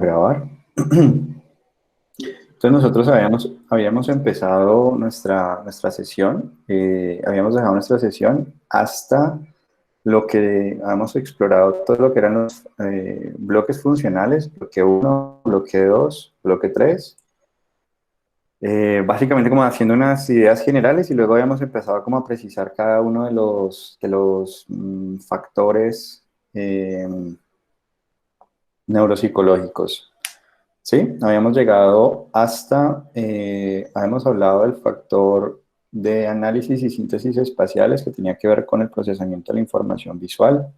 Grabar. Entonces nosotros habíamos empezado nuestra sesión, habíamos dejado nuestra sesión hasta lo que habíamos explorado, todo lo que eran los bloques funcionales, bloque uno, bloque 2, bloque 3, básicamente como haciendo unas ideas generales y luego habíamos empezado como a precisar cada uno de los factores eh, neuropsicológicos. Sí, habíamos llegado hasta, habíamos hablado del factor de análisis y síntesis espaciales que tenía que ver con el procesamiento de la información visual.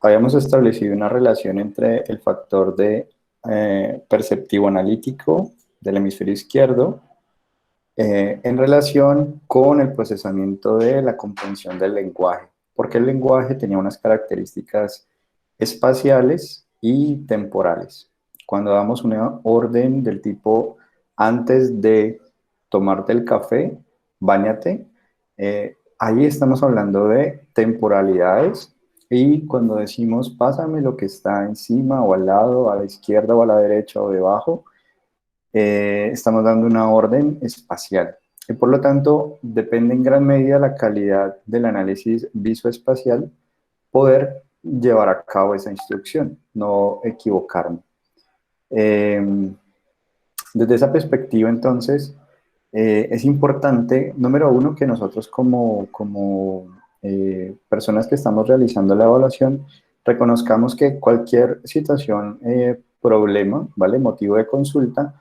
Habíamos establecido una relación entre el factor de perceptivo analítico del hemisferio izquierdo en relación con el procesamiento de la comprensión del lenguaje, porque el lenguaje tenía unas características espaciales y temporales. Cuando damos una orden del tipo antes de tomarte el café, báñate, ahí estamos hablando de temporalidades, y cuando decimos pásame lo que está encima o al lado, a la izquierda o a la derecha o debajo, estamos dando una orden espacial. Y por lo tanto, depende en gran medida la calidad del análisis visoespacial poder llevar a cabo esa instrucción, no equivocarme. Eh, Desde esa perspectiva, entonces, es importante, número uno, que nosotros como personas que estamos realizando la evaluación, reconozcamos que cualquier situación, problema, ¿vale? Motivo de consulta,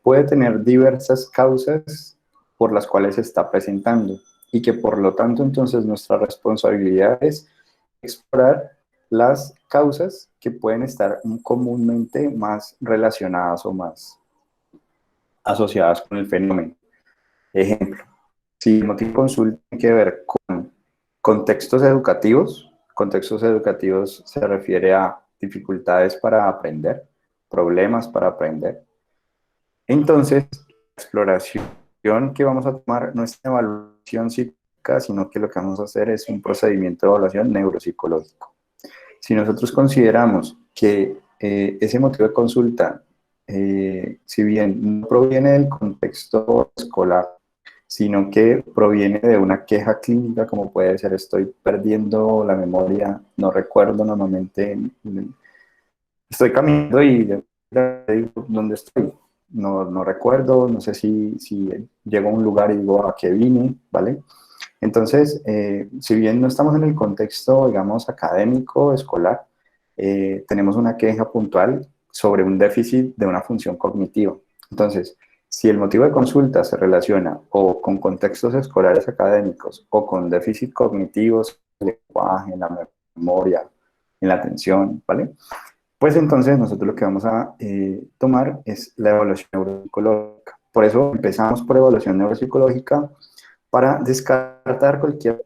puede tener diversas causas por las cuales se está presentando y que por lo tanto entonces nuestra responsabilidad es explorar las causas que pueden estar comúnmente más relacionadas o más asociadas con el fenómeno. Ejemplo, si el motivo de consulta tiene que ver con contextos educativos se refiere a dificultades para aprender, problemas para aprender. Entonces, la exploración que vamos a tomar no es una evaluación psicológica, sino que lo que vamos a hacer es un procedimiento de evaluación neuropsicológico. Si nosotros consideramos que ese motivo de consulta, si bien no proviene del contexto escolar, sino que proviene de una queja clínica, como puede ser estoy perdiendo la memoria, no recuerdo normalmente, estoy caminando y digo, ¿dónde estoy? No recuerdo, no sé si llego a un lugar y digo a qué vine, ¿vale? Entonces, si bien no estamos en el contexto, digamos, académico, escolar, tenemos una queja puntual sobre un déficit de una función cognitiva. Entonces, si el motivo de consulta se relaciona o con contextos escolares académicos o con déficit cognitivos, en el lenguaje, en la memoria, en la atención, ¿vale? Pues entonces nosotros lo que vamos a tomar es la evaluación neuropsicológica. Por eso empezamos por evaluación neuropsicológica para descartar cualquier,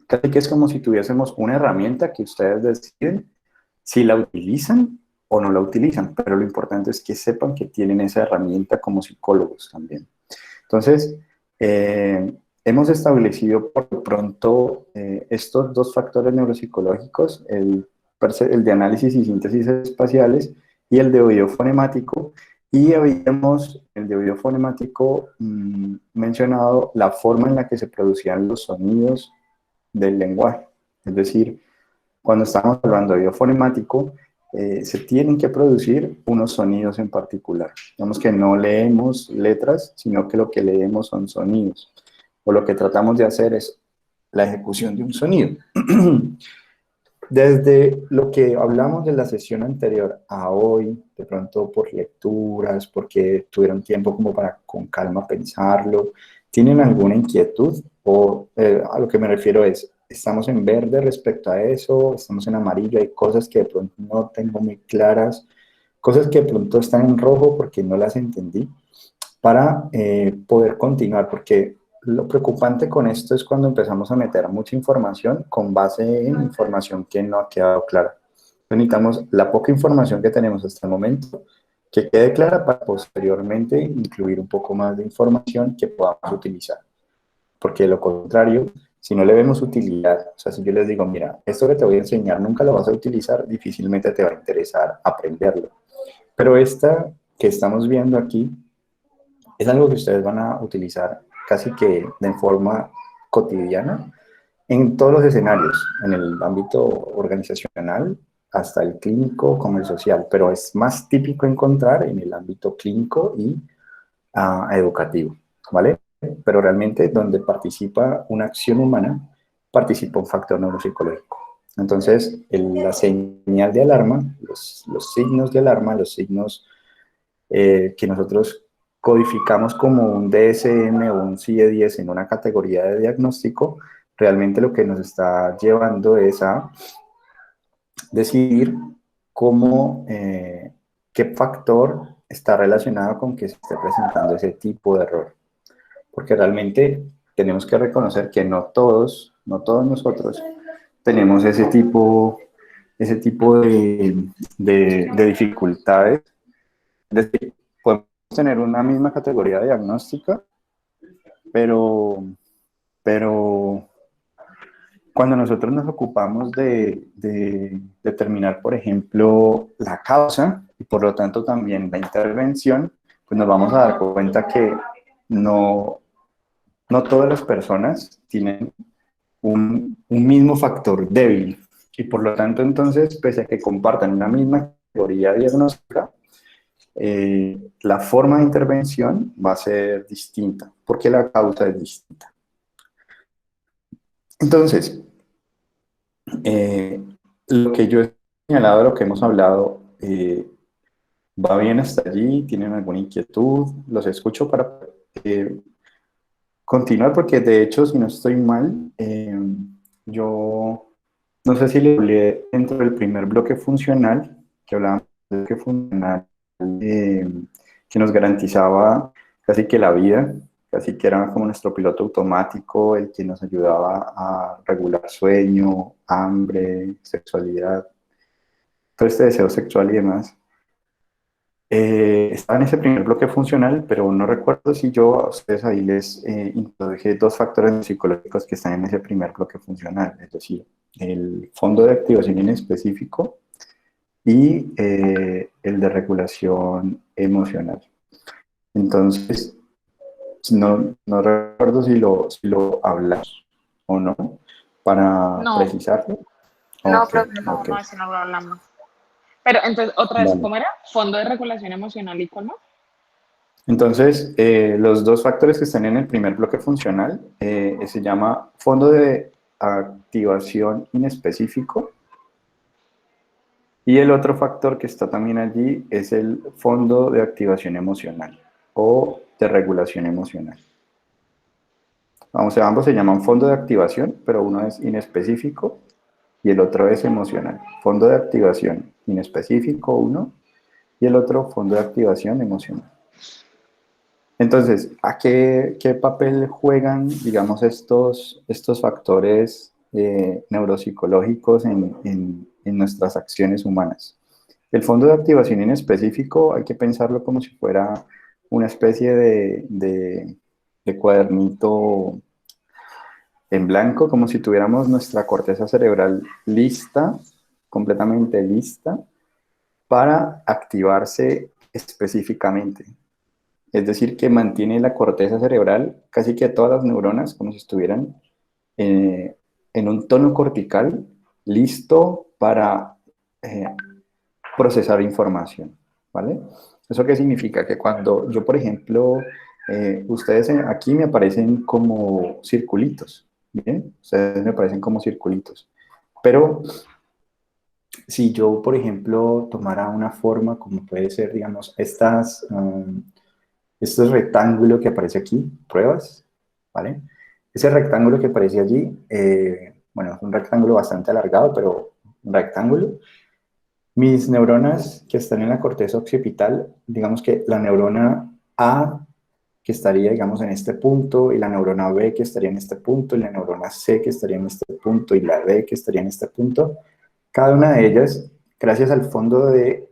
casi que es como si tuviésemos una herramienta que ustedes deciden si la utilizan o no la utilizan, pero lo importante es que sepan que tienen esa herramienta como psicólogos también. Entonces, hemos establecido por lo pronto estos dos factores neuropsicológicos, el de análisis y síntesis espaciales y el de oído fonemático, y habíamos, el de oído fonemático, mencionado la forma en la que se producían los sonidos del lenguaje. Es decir, cuando estamos hablando de oído fonemático, se tienen que producir unos sonidos en particular. Digamos que no leemos letras, sino que lo que leemos son sonidos. O lo que tratamos de hacer es la ejecución de un sonido. Desde lo que hablamos de la sesión anterior a hoy, de pronto por lecturas, porque tuvieron tiempo como para con calma pensarlo, ¿tienen alguna inquietud? O a lo que me refiero es, ¿estamos en verde respecto a eso? ¿Estamos en amarillo? Hay cosas que de pronto no tengo muy claras, cosas que de pronto están en rojo porque no las entendí, para poder continuar, porque lo preocupante con esto es cuando empezamos a meter mucha información con base en información que no ha quedado clara. Necesitamos la poca información que tenemos hasta el momento que quede clara para posteriormente incluir un poco más de información que podamos utilizar. Porque de lo contrario, si no le vemos utilidad, o sea, si yo les digo, mira, esto que te voy a enseñar nunca lo vas a utilizar, difícilmente te va a interesar aprenderlo. Pero esta que estamos viendo aquí es algo que ustedes van a utilizar casi que de forma cotidiana en todos los escenarios, en el ámbito organizacional, hasta el clínico como el social, pero es más típico encontrar en el ámbito clínico y educativo, ¿vale? Pero realmente donde participa una acción humana, participa un factor neuropsicológico. Entonces, la señal de alarma, los signos de alarma, los signos que nosotros codificamos como un DSM o un CIE-10 en una categoría de diagnóstico, realmente lo que nos está llevando es a decidir cómo, qué factor está relacionado con que se esté presentando ese tipo de error. Porque realmente tenemos que reconocer que no todos nosotros tenemos ese tipo de dificultades. Es decir, podemos tener una misma categoría diagnóstica, pero, pero cuando nosotros nos ocupamos de determinar, por ejemplo, la causa y por lo tanto también la intervención, pues nos vamos a dar cuenta que no, no todas las personas tienen un mismo factor débil y por lo tanto entonces, pese a que compartan una misma categoría diagnóstica, la forma de intervención va a ser distinta, porque la causa es distinta. Entonces, lo que yo he señalado, lo que hemos hablado, va bien hasta allí, tienen alguna inquietud, los escucho para continuar, porque de hecho, si no estoy mal, yo no sé si le hablé dentro del primer bloque funcional, que hablábamos del bloque funcional, eh, que nos garantizaba casi que la vida, casi que era como nuestro piloto automático, el que nos ayudaba a regular sueño, hambre, sexualidad, todo este deseo sexual y demás. Estaba en ese primer bloque funcional, pero no recuerdo si yo a ustedes ahí les introduje dos factores psicológicos que están en ese primer bloque funcional, es decir, el fondo de activación inespecífico y el de regulación emocional. Entonces, no recuerdo si lo hablamos o no, para No, precisarlo. no, Ok, creo que no, ok, no, ese no lo hablamos. Pero entonces, otra vez, vale. ¿cómo era? Fondo de regulación emocional y cómo. Entonces, los dos factores que están en el primer bloque funcional se llama fondo de activación inespecífico y el otro factor que está también allí es el fondo de activación emocional o de regulación emocional. Vamos, ambos se llaman fondo de activación, pero uno es inespecífico y el otro es emocional. Fondo de activación inespecífico uno y el otro fondo de activación emocional. Entonces, qué papel juegan, digamos, estos factores neuropsicológicos en nuestras acciones humanas? El fondo de activación en específico hay que pensarlo como si fuera una especie de cuadernito en blanco, como si tuviéramos nuestra corteza cerebral lista, completamente lista, para activarse específicamente. Es decir, que mantiene la corteza cerebral, casi que todas las neuronas, como si estuvieran eh, en un tono cortical, listo para procesar información, ¿vale? ¿Eso qué significa? Que cuando yo, por ejemplo, ustedes aquí me aparecen como circulitos, ¿bien? Ustedes me aparecen como circulitos. Pero si yo, por ejemplo, tomara una forma como puede ser, digamos, este rectángulo que aparece aquí, pruebas, ¿vale? Ese rectángulo que aparece allí, bueno, es un rectángulo bastante alargado, pero un rectángulo. Mis neuronas que están en la corteza occipital, digamos que la neurona A que estaría, digamos, en este punto, y la neurona B que estaría en este punto, y la neurona C que estaría en este punto, y la D que estaría en este punto, cada una de ellas, gracias al fondo de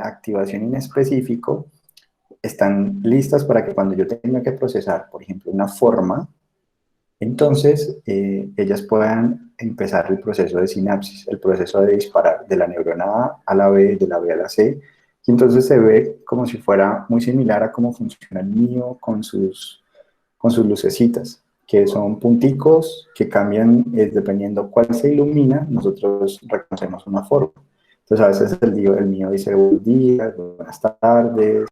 activación inespecífico, están listas para que cuando yo tenga que procesar, por ejemplo, una forma, entonces ellas puedan empezar el proceso de sinapsis, el proceso de disparar de la neurona A a la B, de la B a la C, Y entonces se ve como si fuera muy similar a cómo funciona el mío con sus lucecitas, que son punticos que cambian dependiendo cuál se ilumina, nosotros reconocemos una forma. Entonces a veces el mío dice buenos días, buenas tardes,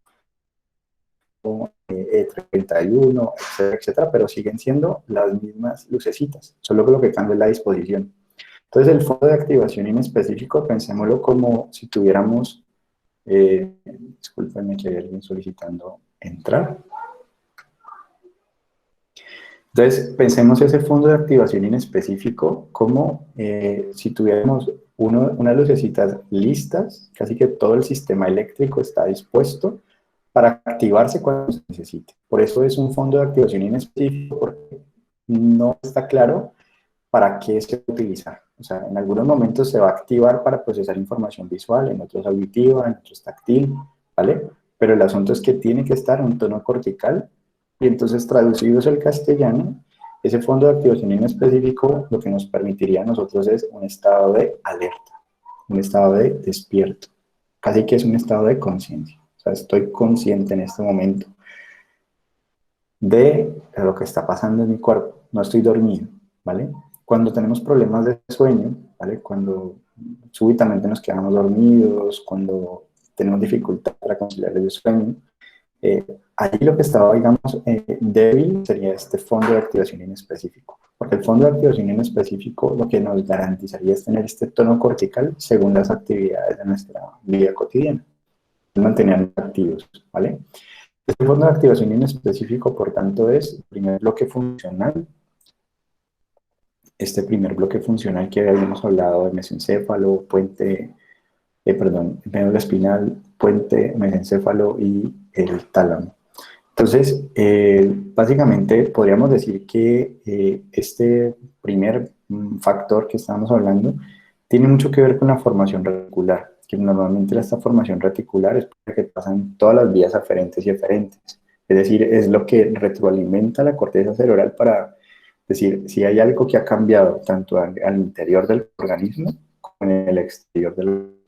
E31, etcétera, etcétera, pero siguen siendo las mismas lucecitas, solo que lo que cambia es la disposición. Entonces el fondo de activación inespecífico, pensémoslo como si tuviéramos, discúlpenme que hay alguien solicitando entrar. Entonces, pensemos ese fondo de activación inespecífico como si tuviéramos unas lucecitas listas, casi que todo el sistema eléctrico está dispuesto para activarse cuando se necesite. Por eso es un fondo de activación inespecífico, porque no está claro para qué se va a utilizar. O sea, en algunos momentos se va a activar para procesar información visual, en otros auditiva, en otros táctil, ¿vale? Pero el asunto es que tiene que estar en un tono cortical y entonces traducidos al castellano, ese fondo de activación en específico lo que nos permitiría a nosotros es un estado de alerta, un estado de despierto, casi que es un estado de conciencia. O sea, estoy consciente en este momento de lo que está pasando en mi cuerpo, no estoy dormido, ¿vale? Cuando tenemos problemas de sueño, ¿vale? Cuando súbitamente nos quedamos dormidos, cuando tenemos dificultad para conciliar el sueño, ahí lo que estaba, digamos, débil sería este fondo de activación en específico, porque el fondo de activación en específico lo que nos garantizaría es tener este tono cortical según las actividades de nuestra vida cotidiana, mantenernos activos, ¿vale? Este fondo de activación en específico, por tanto, es el primer bloque funcional. Este primer bloque funcional que habíamos hablado de mesencéfalo, puente, médula espinal, puente, mesencéfalo y el tálamo. Entonces, básicamente podríamos decir que este primer factor que estamos hablando tiene mucho que ver con la formación reticular, que normalmente esta formación reticular es porque pasan todas las vías aferentes y eferentes. Es decir, es lo que retroalimenta la corteza cerebral para decir si hay algo que ha cambiado tanto al interior del organismo como en el exterior del organismo.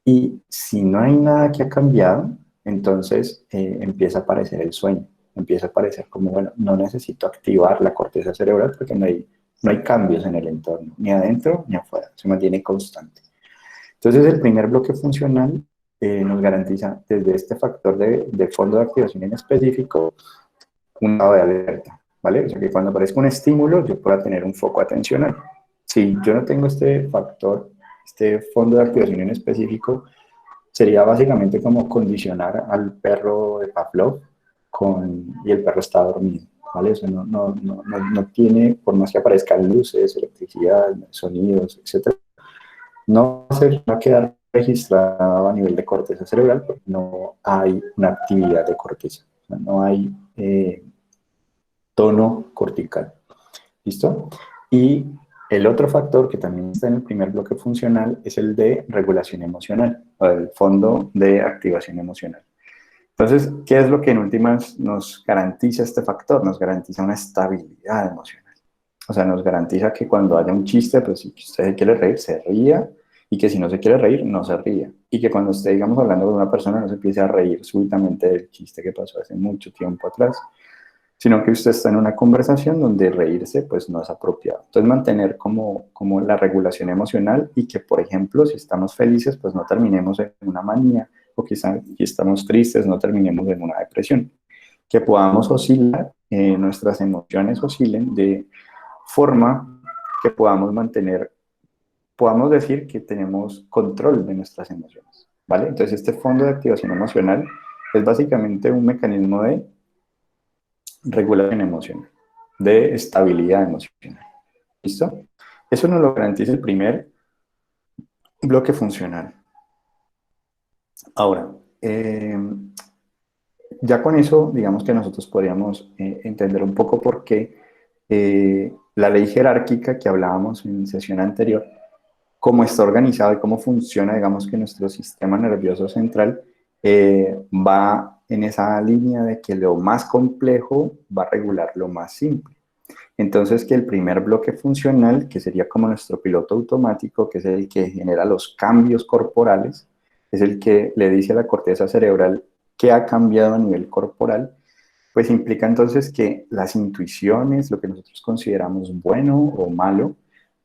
Y si no hay nada que ha cambiado, entonces empieza a aparecer el sueño, empieza a aparecer como, bueno, no necesito activar la corteza cerebral porque no hay cambios en el entorno, ni adentro ni afuera, se mantiene constante. Entonces el primer bloque funcional nos garantiza desde este factor de fondo de activación en específico un estado de alerta, ¿vale? O sea que cuando aparezca un estímulo yo pueda tener un foco atencional. Si yo no tengo este factor, este fondo de activación en específico, sería básicamente como condicionar al perro de Pavlov y el perro está dormido, ¿vale? Eso no tiene, por más que aparezcan luces, electricidad, sonidos, etcétera, va a quedar registrado a nivel de corteza cerebral porque no hay una actividad de corteza, o sea, no hay tono cortical. ¿Listo? Y el otro factor que también está en el primer bloque funcional es el de regulación emocional, o el fondo de activación emocional. Entonces, ¿qué es lo que en últimas nos garantiza este factor? Nos garantiza una estabilidad emocional. O sea, nos garantiza que cuando haya un chiste, pues si usted se quiere reír, se ría, y que si no se quiere reír, no se ría. Y que cuando esté, digamos, hablando con una persona, no se empiece a reír súbitamente del chiste que pasó hace mucho tiempo atrás, sino que usted está en una conversación donde reírse pues no es apropiado. Entonces mantener como la regulación emocional y que, por ejemplo, si estamos felices, pues no terminemos en una manía, o quizá si estamos tristes, no terminemos en una depresión. Que podamos oscilar, nuestras emociones oscilen de forma que podamos mantener, podamos decir que tenemos control de nuestras emociones, ¿vale? Entonces este fondo de activación emocional es básicamente un mecanismo de regulación emocional, de estabilidad emocional. ¿Listo? Eso nos lo garantiza el primer bloque funcional. Ahora, ya con eso, digamos que nosotros podríamos entender un poco por qué la ley jerárquica que hablábamos en sesión anterior, cómo está organizado y cómo funciona, digamos que nuestro sistema nervioso central va en esa línea de que lo más complejo va a regular lo más simple. Entonces, que el primer bloque funcional, que sería como nuestro piloto automático, que es el que genera los cambios corporales, es el que le dice a la corteza cerebral qué ha cambiado a nivel corporal, pues implica entonces que las intuiciones, lo que nosotros consideramos bueno o malo,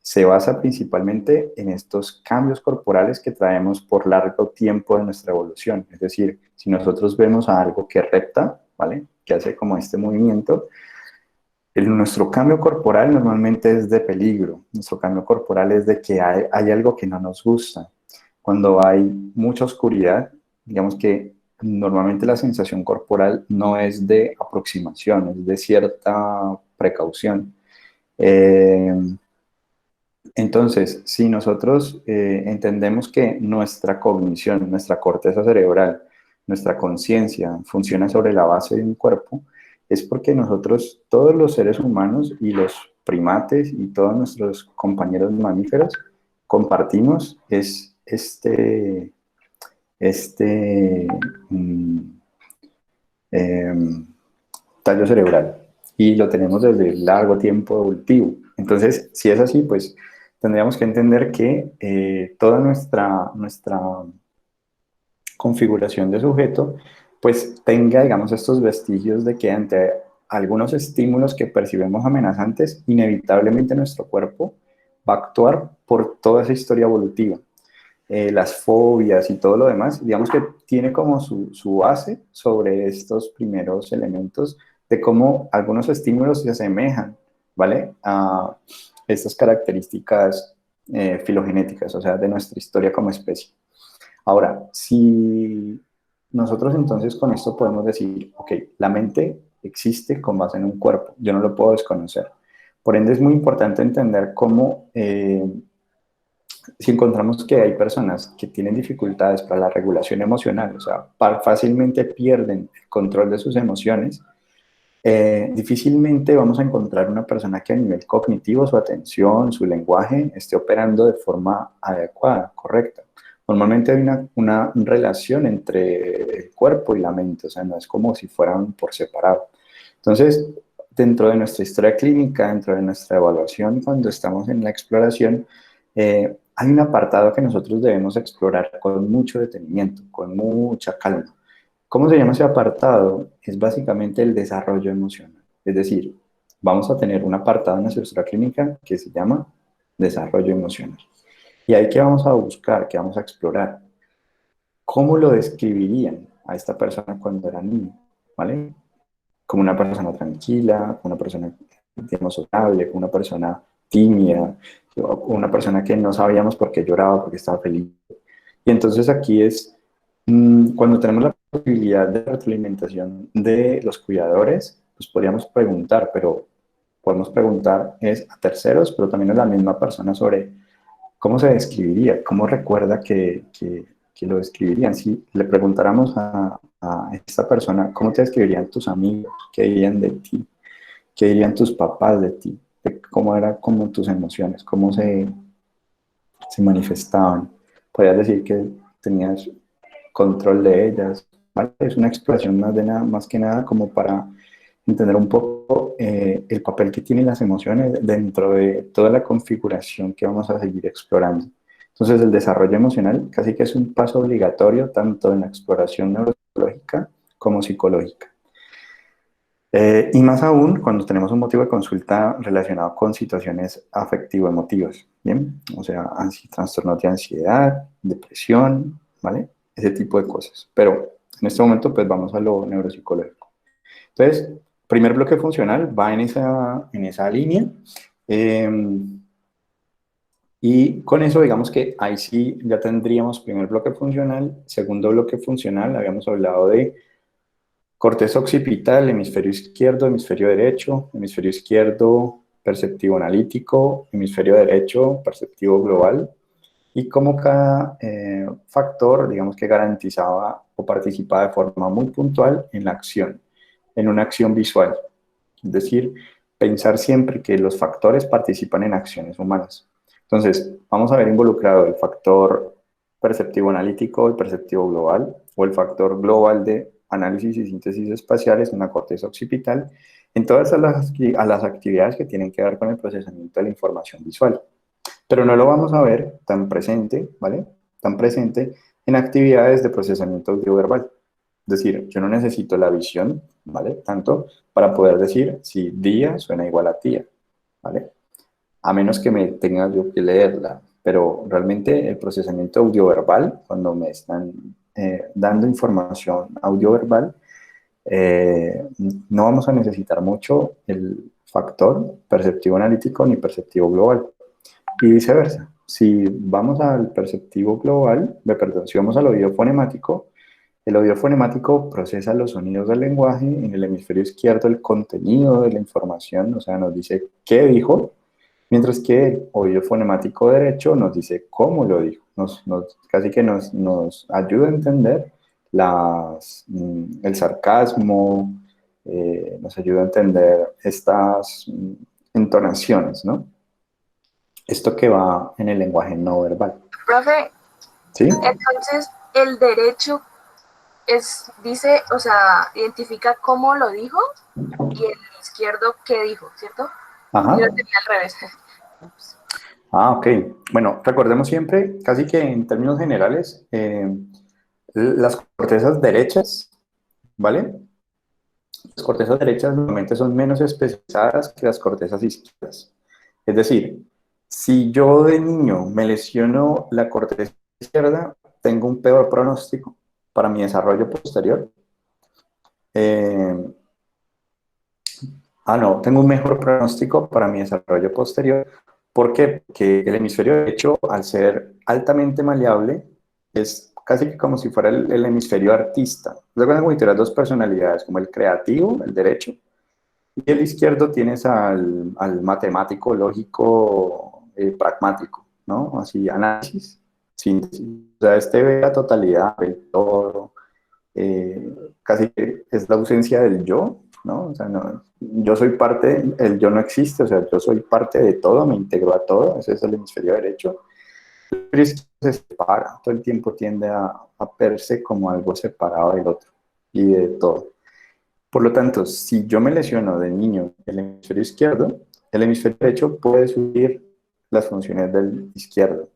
se basa principalmente en estos cambios corporales que traemos por largo tiempo de nuestra evolución. Es decir, si nosotros vemos a algo que repta, ¿vale? Que hace como este movimiento, nuestro cambio corporal normalmente es de peligro. Nuestro cambio corporal es de que hay algo que no nos gusta. Cuando hay mucha oscuridad, digamos que normalmente la sensación corporal no es de aproximación, es de cierta precaución. Eh, entonces, si nosotros entendemos que nuestra cognición, nuestra corteza cerebral, nuestra conciencia funciona sobre la base de un cuerpo, es porque nosotros, todos los seres humanos y los primates y todos nuestros compañeros mamíferos, compartimos este mm, em, tallo cerebral y lo tenemos desde largo tiempo evolutivo. Entonces, si es así, pues tendríamos que entender que toda nuestra configuración de sujeto, pues tenga, digamos, estos vestigios de que ante algunos estímulos que percibimos amenazantes, inevitablemente nuestro cuerpo va a actuar por toda esa historia evolutiva. Las fobias y todo lo demás, digamos que tiene como su base sobre estos primeros elementos de cómo algunos estímulos se asemejan, ¿vale? A estas características filogenéticas, o sea, de nuestra historia como especie. Ahora, si nosotros entonces con esto podemos decir, ok, la mente existe con base en un cuerpo, yo no lo puedo desconocer. Por ende, es muy importante entender cómo si encontramos que hay personas que tienen dificultades para la regulación emocional, o sea, fácilmente pierden el control de sus emociones, difícilmente vamos a encontrar una persona que a nivel cognitivo, su atención, su lenguaje, esté operando de forma adecuada, correcta. Normalmente hay una relación entre el cuerpo y la mente, o sea, no es como si fueran por separado. Entonces, dentro de nuestra historia clínica, dentro de nuestra evaluación, cuando estamos en la exploración, hay un apartado que nosotros debemos explorar con mucho detenimiento, con mucha calma. ¿Cómo se llama ese apartado? Es básicamente el desarrollo emocional. Es decir, vamos a tener un apartado en nuestra historia clínica que se llama desarrollo emocional. Y ahí que vamos a buscar, que vamos a explorar. ¿Cómo lo describirían a esta persona cuando era niño? ¿Vale? Como una persona tranquila, como una persona, digamos, sociable, como una persona tímida, o una persona que no sabíamos por qué lloraba, porque estaba feliz. Y entonces aquí es cuando tenemos la posibilidad de retroalimentación de los cuidadores, pues podríamos preguntar, pero podemos preguntar es a terceros, pero también a la misma persona sobre cómo se describiría, cómo recuerda que lo describirían. Si le preguntáramos a esta persona, ¿cómo te describirían tus amigos? ¿Qué dirían de ti? ¿Qué dirían tus papás de ti? De cómo eran como tus emociones, cómo se manifestaban. Podrías decir que tenías control de ellas, ¿vale? Es una exploración más, más que nada como para entender un poco el papel que tienen las emociones dentro de toda la configuración que vamos a seguir explorando. Entonces, el desarrollo emocional casi que es un paso obligatorio tanto en la exploración neurológica como psicológica. Y más aún cuando tenemos un motivo de consulta relacionado con situaciones afectivo-emotivas, ¿bien? O sea, trastornos de ansiedad, depresión, ¿vale? Ese tipo de cosas. Pero en este momento, pues vamos a lo neuropsicológico. Entonces, primer bloque funcional va en esa línea. Eh, y con eso, digamos que ahí sí ya tendríamos primer bloque funcional, segundo bloque funcional, habíamos hablado de corteza occipital, hemisferio izquierdo perceptivo analítico, hemisferio derecho perceptivo global, y cómo cada factor, digamos que garantizaba o participaba de forma muy puntual en la acción, en una acción visual. Es decir, pensar siempre que los factores participan en acciones humanas. Entonces, vamos a ver involucrado el factor perceptivo analítico, el perceptivo global, o el factor global de análisis y síntesis espaciales en la corteza occipital, en todas las actividades que tienen que ver con el procesamiento de la información visual. Pero no lo vamos a ver tan presente, ¿vale? Tan presente en actividades de procesamiento audioverbal. Es decir, yo no necesito la visión, ¿vale? Tanto para poder decir si día suena igual a tía, ¿vale? A menos que me tenga yo que leerla. Pero realmente el procesamiento audioverbal, cuando me están dando información audioverbal, no vamos a necesitar mucho el factor perceptivo analítico ni perceptivo global. Y viceversa. Si vamos al perceptivo global, perdón, si vamos al oído fonemático, el oído fonemático procesa los sonidos del lenguaje, en el hemisferio izquierdo el contenido de la información, o sea, nos dice qué dijo, mientras que el oído fonemático derecho nos dice cómo lo dijo, casi que nos ayuda a entender el sarcasmo, nos ayuda a entender estas entonaciones, ¿no? Esto que va en el lenguaje no verbal. Profe, ¿Sí? entonces el derecho dice, o sea, identifica cómo lo dijo y el izquierdo qué dijo, ¿cierto? Ajá. Yo lo tenía al revés. Ah, ok. Bueno, recordemos siempre, casi que en términos generales, las cortezas derechas, ¿vale? Las cortezas derechas normalmente son menos especializadas que las cortezas izquierdas. Es decir, si yo de niño me lesiono la corteza izquierda, tengo un peor pronóstico para mi desarrollo posterior. No, tengo un mejor pronóstico para mi desarrollo posterior. ¿Por qué? Porque el hemisferio derecho, al ser altamente maleable, es casi que como si fuera el hemisferio artista. Luego como si tuvieras dos personalidades, como el creativo, el derecho, y el izquierdo tienes al matemático, lógico, pragmático, ¿no? Así, análisis, síntesis. O sea, este ve la totalidad, ve el todo, casi que es la ausencia del yo, ¿no? O sea, no, yo soy parte, el yo no existe, o sea, yo soy parte de todo, me integro a todo, ese es el hemisferio derecho. El hemisferio izquierdo se separa, todo el tiempo tiende a verse como algo separado del otro y de todo. Por lo tanto, si yo me lesiono de niño el hemisferio izquierdo, el hemisferio derecho puede suplir las funciones del izquierdo,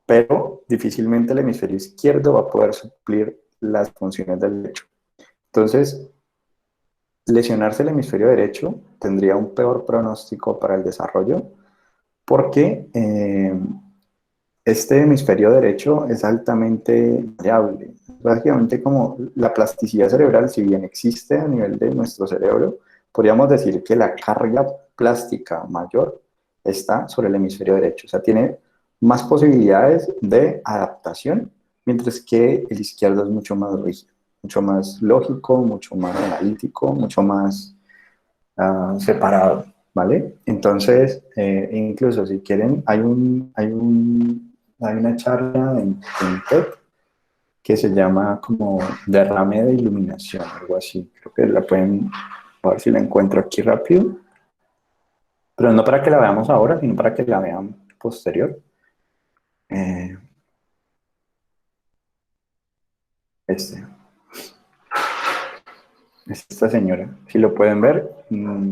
pero difícilmente el hemisferio izquierdo va a poder suplir las funciones del derecho. Entonces, lesionarse el hemisferio derecho tendría un peor pronóstico para el desarrollo porque este hemisferio derecho es altamente variable. Básicamente como la plasticidad cerebral, si bien existe a nivel de nuestro cerebro, podríamos decir que la carga plástica mayor está sobre el hemisferio derecho. O sea, tiene más posibilidades de adaptación, mientras que el izquierdo es mucho más rígido, mucho más lógico, mucho más analítico, mucho más separado, ¿vale? Entonces, incluso si quieren, hay una charla en TED que se llama como derrame de iluminación, algo así. Creo que la pueden, a ver si la encuentro aquí rápido. Pero no para que la veamos ahora, sino para que la vean posterior. Eh, este. Es esta señora. Si lo pueden ver,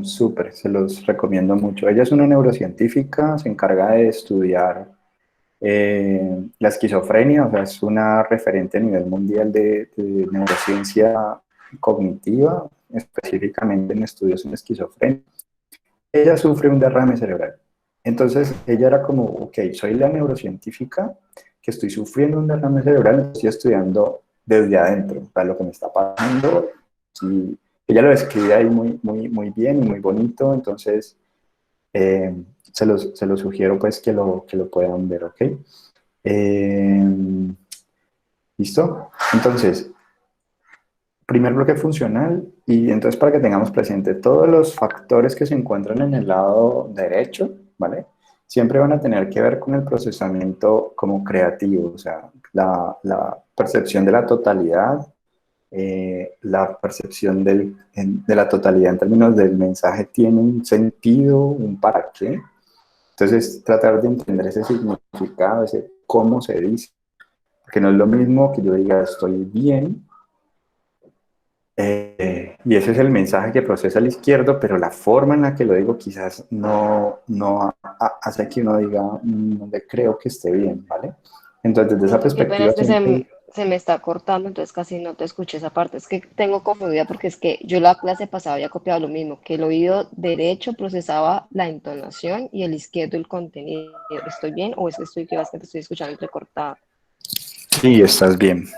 súper, se los recomiendo mucho. Ella es una neurocientífica, se encarga de estudiar la esquizofrenia, o sea, es una referente a nivel mundial de neurociencia cognitiva, específicamente en estudios en esquizofrenia. Ella sufre un derrame cerebral. Entonces, ella era como, ok, soy la neurocientífica que estoy sufriendo un derrame cerebral, estoy estudiando desde adentro, o sea, lo que me está pasando. Y ella lo describe ahí muy bien y muy bonito, entonces se los sugiero pues que lo puedan ver, ¿ok? ¿Listo? Entonces, primer bloque funcional, y entonces para que tengamos presente todos los factores que se encuentran en el lado derecho, ¿vale? Siempre van a tener que ver con el procesamiento como creativo, o sea, la percepción de la totalidad, la percepción de la totalidad en términos del mensaje tiene un sentido, un para qué. Entonces, tratar de entender ese significado, ese cómo se dice, porque no es lo mismo que yo diga estoy bien, y ese es el mensaje que procesa el izquierdo, pero la forma en la que lo digo quizás no hace que uno diga, no le creo que esté bien, ¿vale? Entonces, desde esa Qué pena, es perspectiva, que siempre, se me está cortando, entonces casi no te escuché esa parte. Es que tengo confundida porque es que yo la clase pasada había copiado lo mismo, que el oído derecho procesaba la entonación y el izquierdo el contenido. ¿Estoy bien o es que estoy, que bastante estoy escuchando entrecortada? sí, estás bien.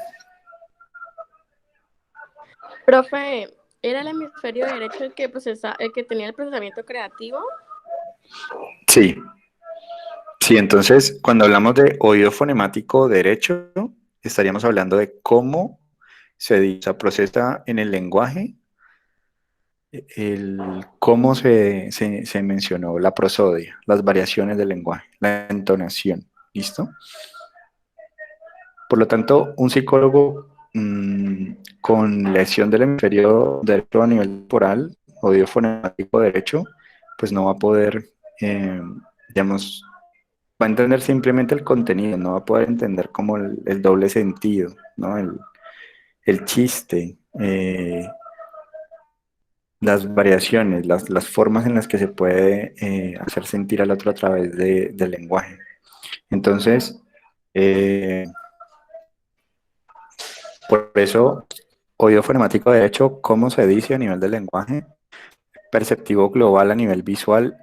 Profe, ¿era el hemisferio derecho el que el que tenía el procesamiento creativo? Sí, sí, entonces, cuando hablamos de oído fonemático derecho, estaríamos hablando de cómo se dice, o sea, procesa en el lenguaje cómo se mencionó la prosodia, las variaciones del lenguaje, la entonación, ¿listo? Por lo tanto, un psicólogo con lesión del hemisferio derecho a nivel temporal, oído fonemático derecho, pues no va a poder, digamos, va a entender simplemente el contenido, no va a poder entender como el doble sentido, ¿no? El chiste, las variaciones, las formas en las que se puede hacer sentir al otro a través del lenguaje. Entonces, eh, por eso, oído fonemático de hecho, ¿cómo se dice a nivel del lenguaje? Perceptivo global a nivel visual,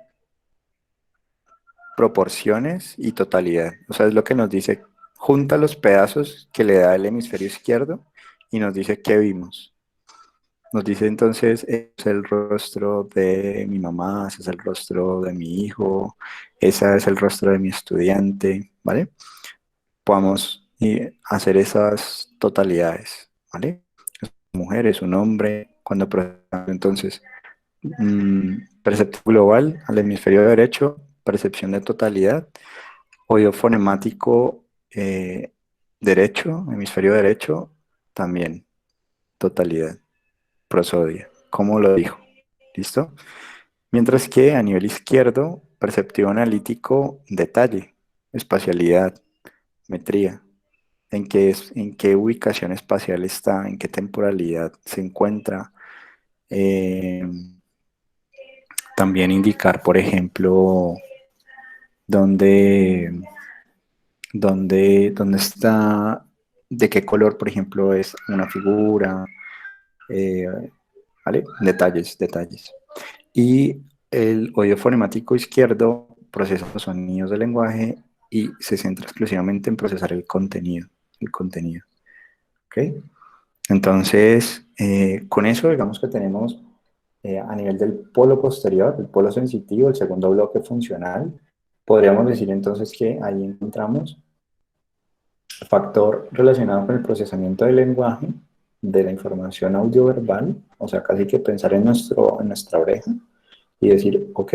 proporciones y totalidad. O sea, es lo que nos dice, junta los pedazos que le da el hemisferio izquierdo y nos dice qué vimos. Nos dice entonces, es el rostro de mi mamá, ese es el rostro de mi hijo, ese es el rostro de mi estudiante, ¿vale? Podamos hacer esas totalidades, ¿vale? Mujer, es un hombre, cuando procesamos entonces percepción global al hemisferio derecho, percepción de totalidad, oído fonemático derecho, hemisferio derecho, también totalidad, prosodia, como lo dijo, ¿listo? Mientras que a nivel izquierdo, perceptivo analítico, detalle, espacialidad, metría, en qué ubicación espacial está, en qué temporalidad se encuentra. Eh, También indicar, por ejemplo, dónde, dónde está, de qué color, por ejemplo, es una figura, eh, ¿vale? Detalles, detalles. Y el oído fonemático izquierdo procesa los sonidos del lenguaje y se centra exclusivamente en procesar el contenido, el contenido. ¿Ok? Entonces, con eso, digamos que tenemos a nivel del polo posterior, el polo sensitivo, el segundo bloque funcional, podríamos decir entonces que ahí encontramos factor relacionado con el procesamiento del lenguaje, de la información audioverbal, o sea, casi que pensar en nuestra oreja y decir, ok,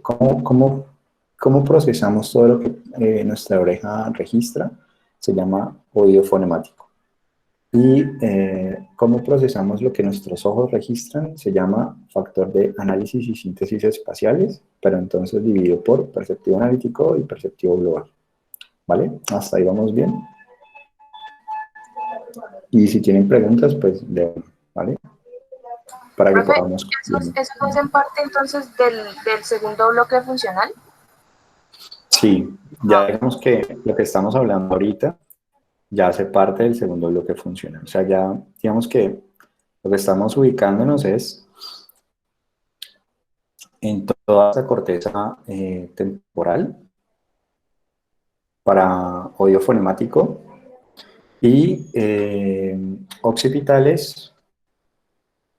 ¿cómo procesamos todo lo que nuestra oreja registra? Se llama oído fonemático. Y cómo procesamos lo que nuestros ojos registran se llama factor de análisis y síntesis espaciales, pero entonces dividido por perceptivo analítico y perceptivo global. ¿Vale? Hasta ahí vamos bien. Y si tienen preguntas, pues ¿vale? Para que Profe, podamos ¿esos, continuar. esos hacen parte entonces del segundo bloque funcional? Sí, ya digamos que lo que estamos hablando ahorita ya hace parte del segundo bloque funcional. O sea, ya digamos que lo que estamos ubicándonos es en toda esa corteza temporal para oído fonemático y occipitales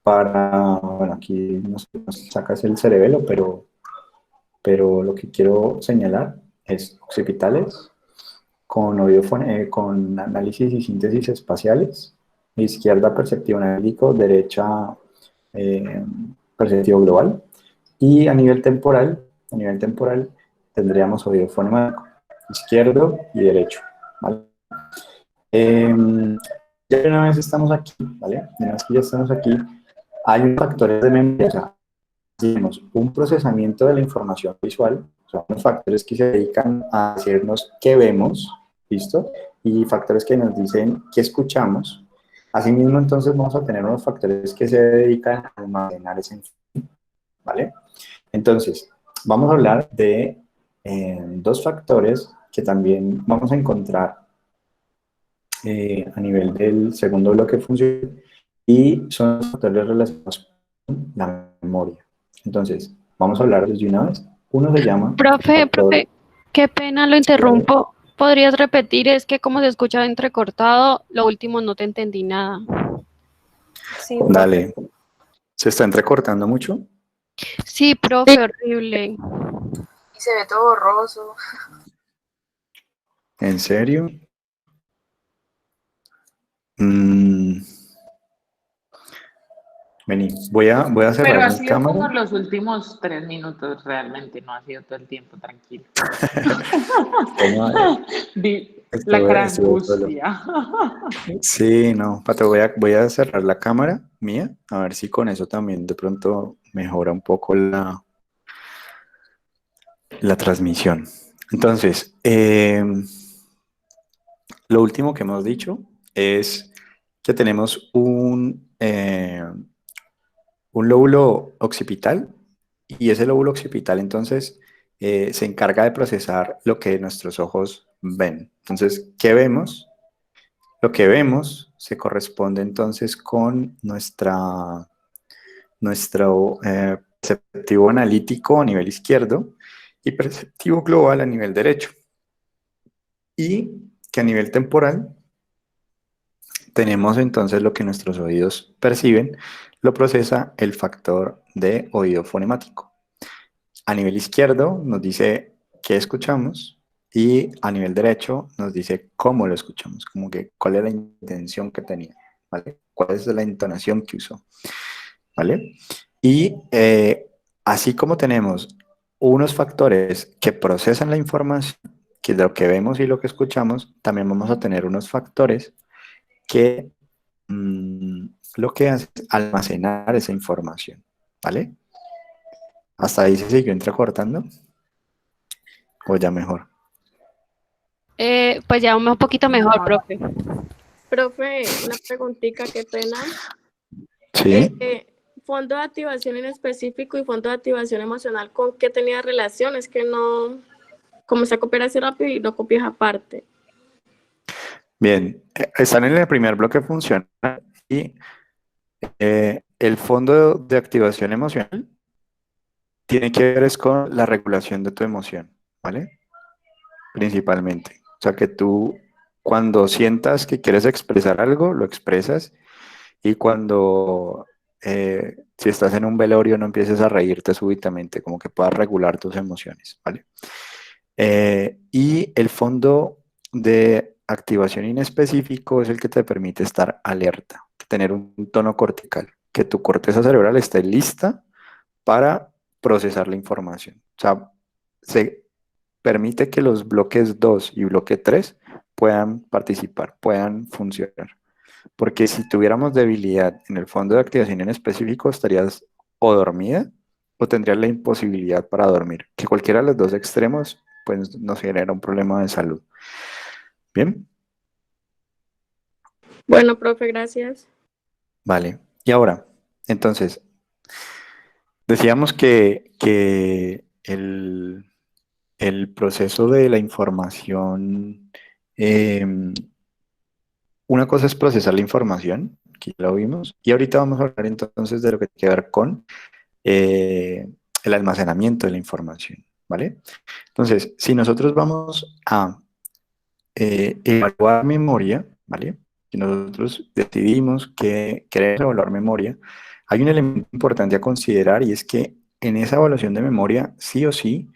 para, bueno, aquí no sé, nos sacas el cerebelo, pero lo que quiero señalar es occipitales con, con análisis y síntesis espaciales, izquierda perceptivo analítico, derecha perceptivo global, y a nivel temporal tendríamos oído fonemático, izquierdo y derecho, ¿vale? Ya una vez estamos aquí, ¿vale? Una vez que ya estamos aquí, hay unos factores de memoria, o sea, tenemos un procesamiento de la información visual, son unos factores que se dedican a decirnos qué vemos, ¿listo? Y factores que nos dicen qué escuchamos. Asimismo, entonces vamos a tener unos factores que se dedican a almacenar esa información, ¿vale? Entonces, vamos a hablar de dos factores que también vamos a encontrar a nivel del segundo bloque funcional y son los factores relacionados con la memoria. Entonces, vamos a hablar de una vez. Uno se llama factor Profe, qué pena, lo izquierdo. interrumpo. ¿Podrías repetir? Es que como se escucha entrecortado, lo último no te entendí nada. Sí, profe. Dale. ¿Se está entrecortando mucho? Sí, profe, horrible. Y se ve todo borroso. ¿En serio? Mm, vení, voy a Pero cerrar ha mi sido como cámara. los últimos 3 minutos, realmente, no ha sido todo el tiempo, tranquilo. Vamos a ver. La cara de Estuve solo. angustia. Sí, no, Pato, voy a cerrar la cámara mía, a ver si con eso también de pronto mejora un poco la transmisión. Entonces, lo último que hemos dicho es que tenemos un lóbulo occipital y ese lóbulo occipital entonces se encarga de procesar lo que nuestros ojos ven. Entonces, ¿qué vemos? Lo que vemos se corresponde entonces con nuestro perceptivo analítico a nivel izquierdo y perceptivo global a nivel derecho. Y que a nivel temporal tenemos entonces lo que nuestros oídos perciben, lo procesa el factor de oído fonemático. A nivel izquierdo nos dice qué escuchamos y a nivel derecho nos dice cómo lo escuchamos, como que cuál es la intención que tenía, ¿vale? Cuál es la entonación que usó, ¿vale? Y así como tenemos unos factores que procesan la información, que es lo que vemos y lo que escuchamos, también vamos a tener unos factores que lo que hace es almacenar esa información, ¿vale? Hasta ahí se siguió entrecortando, o ya mejor. Pues ya un poquito mejor, profe. Profe, una preguntita, qué pena. Sí, Fondo de activación en específico y fondo de activación emocional, ¿con qué tenía relación? Es que no, como se copia así rápido y no copias aparte. bien. Están en el primer bloque funcional y el fondo de activación emocional tiene que ver es con la regulación de tu emoción, ¿vale? Principalmente. O sea, que tú cuando sientas que quieres expresar algo, lo expresas y cuando si estás en un velorio no empieces a reírte súbitamente, como que puedas regular tus emociones, ¿vale? Y el fondo de activación inespecífico es el que te permite estar alerta, tener un tono cortical, que tu corteza cerebral esté lista para procesar la información. O sea, se permite que los bloques 2 y bloque 3 puedan participar, puedan funcionar. Porque si tuviéramos debilidad en el fondo de activación en específico, estarías o dormida o tendrías la imposibilidad para dormir. Que cualquiera de los dos extremos pues, nos genera un problema de salud. Bien, Bueno, profe, gracias. vale. Y ahora, entonces, decíamos que el proceso de la información, una cosa es procesar la información, que ya lo vimos, y ahorita vamos a hablar entonces de lo que tiene que ver con el almacenamiento de la información, ¿vale? Entonces, si nosotros vamos a evaluar memoria, ¿vale? Si nosotros decidimos que queremos evaluar memoria, hay un elemento importante a considerar y es que en esa evaluación de memoria, sí o sí,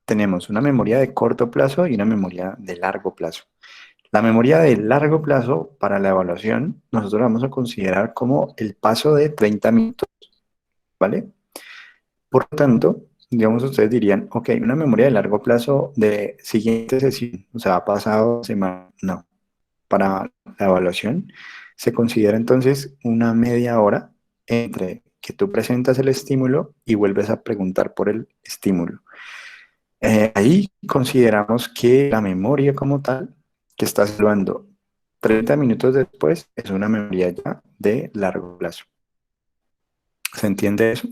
tenemos una memoria de corto plazo y una memoria de largo plazo. La memoria de largo plazo para la evaluación, nosotros la vamos a considerar como el paso de 30 minutos, ¿vale? Por lo tanto, digamos, ustedes dirían, ok, una memoria de largo plazo de siguiente sesión, o sea, ha pasado semana, no. Para la evaluación se considera entonces una media hora entre que tú presentas el estímulo y vuelves a preguntar por el estímulo. Ahí consideramos que la memoria como tal, que estás evaluando 30 minutos después, es una memoria ya de largo plazo. ¿Se entiende eso?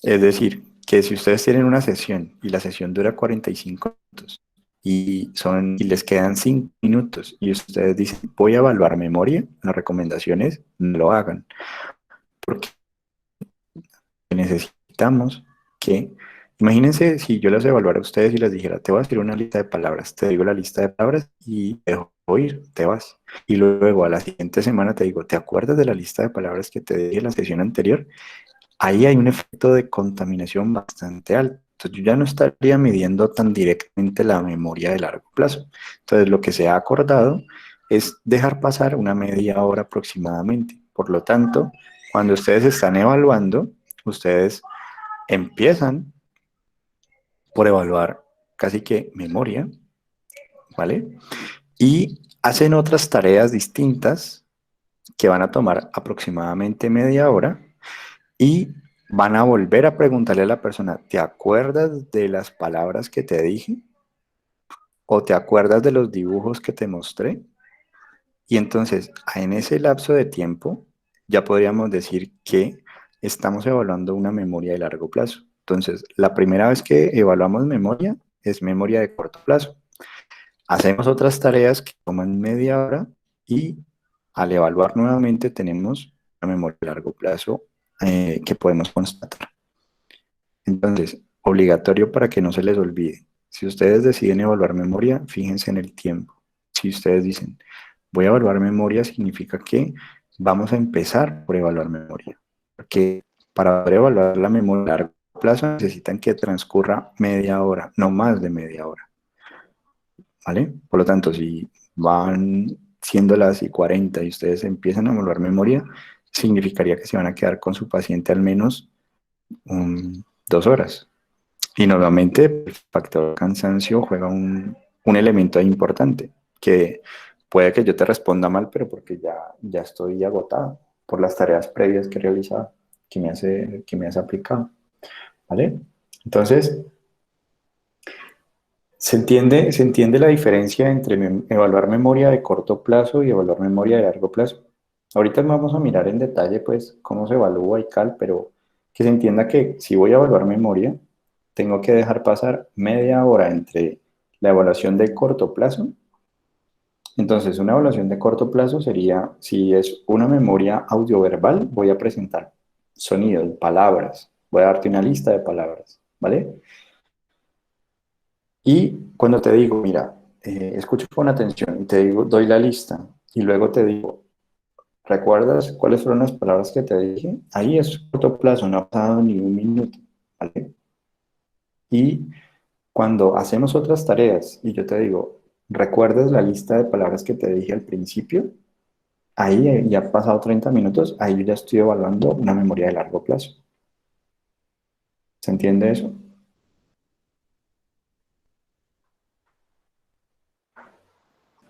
Es decir, que si ustedes tienen una sesión y la sesión dura 45 minutos y les quedan 5 minutos y ustedes dicen, voy a evaluar memoria, la recomendación es no lo hagan, porque necesitamos que, imagínense si yo les evaluara a ustedes y les dijera, te voy a decir una lista de palabras, te digo la lista de palabras y te dejo ir, te vas. Y luego a la siguiente semana te digo, ¿te acuerdas de la lista de palabras que te dije en la sesión anterior? Ahí hay un efecto de contaminación bastante alto. Entonces yo ya no estaría midiendo tan directamente la memoria de largo plazo. Entonces lo que se ha acordado es dejar pasar una media hora aproximadamente. Por lo tanto, cuando ustedes están evaluando, ustedes empiezan por evaluar casi que memoria, ¿vale? Y hacen otras tareas distintas que van a tomar aproximadamente media hora y van a volver a preguntarle a la persona, ¿te acuerdas de las palabras que te dije? ¿O te acuerdas de los dibujos que te mostré? Y entonces, en ese lapso de tiempo, ya podríamos decir que estamos evaluando una memoria de largo plazo. Entonces, la primera vez que evaluamos memoria es memoria de corto plazo. Hacemos otras tareas que toman media hora y al evaluar nuevamente tenemos una memoria de largo plazo que podemos constatar. Entonces, obligatorio para que no se les olvide. Si ustedes deciden evaluar memoria, fíjense en el tiempo. Si ustedes dicen, voy a evaluar memoria, significa que vamos a empezar por evaluar memoria. Porque para poder evaluar la memoria a largo plazo necesitan que transcurra media hora, no más de media hora. ¿Vale? Por lo tanto, si van siendo las y 40 y ustedes empiezan a evaluar memoria, significaría que se van a quedar con su paciente al menos 2 horas. Y normalmente el factor cansancio juega un elemento importante, que puede que yo te responda mal, pero porque ya estoy agotado por las tareas previas que he realizado, que me has aplicado. ¿Vale? Entonces, ¿se entiende la diferencia entre evaluar memoria de corto plazo y evaluar memoria de largo plazo? Ahorita vamos a mirar en detalle, pues, cómo se evalúa y tal, pero que se entienda que si voy a evaluar memoria, tengo que dejar pasar media hora entre la evaluación de corto plazo. Entonces, una evaluación de corto plazo sería, si es una memoria audioverbal, voy a presentar sonidos, palabras, voy a darte una lista de palabras, ¿vale? Y cuando te digo, mira, escucho con atención y te digo, doy la lista y luego te digo, ¿recuerdas cuáles fueron las palabras que te dije? Ahí es corto plazo, no ha pasado ni un minuto, ¿vale? Y cuando hacemos otras tareas y yo te digo, ¿recuerdas la lista de palabras que te dije al principio? Ahí ya han pasado 30 minutos, ahí yo ya estoy evaluando una memoria de largo plazo. ¿Se entiende eso?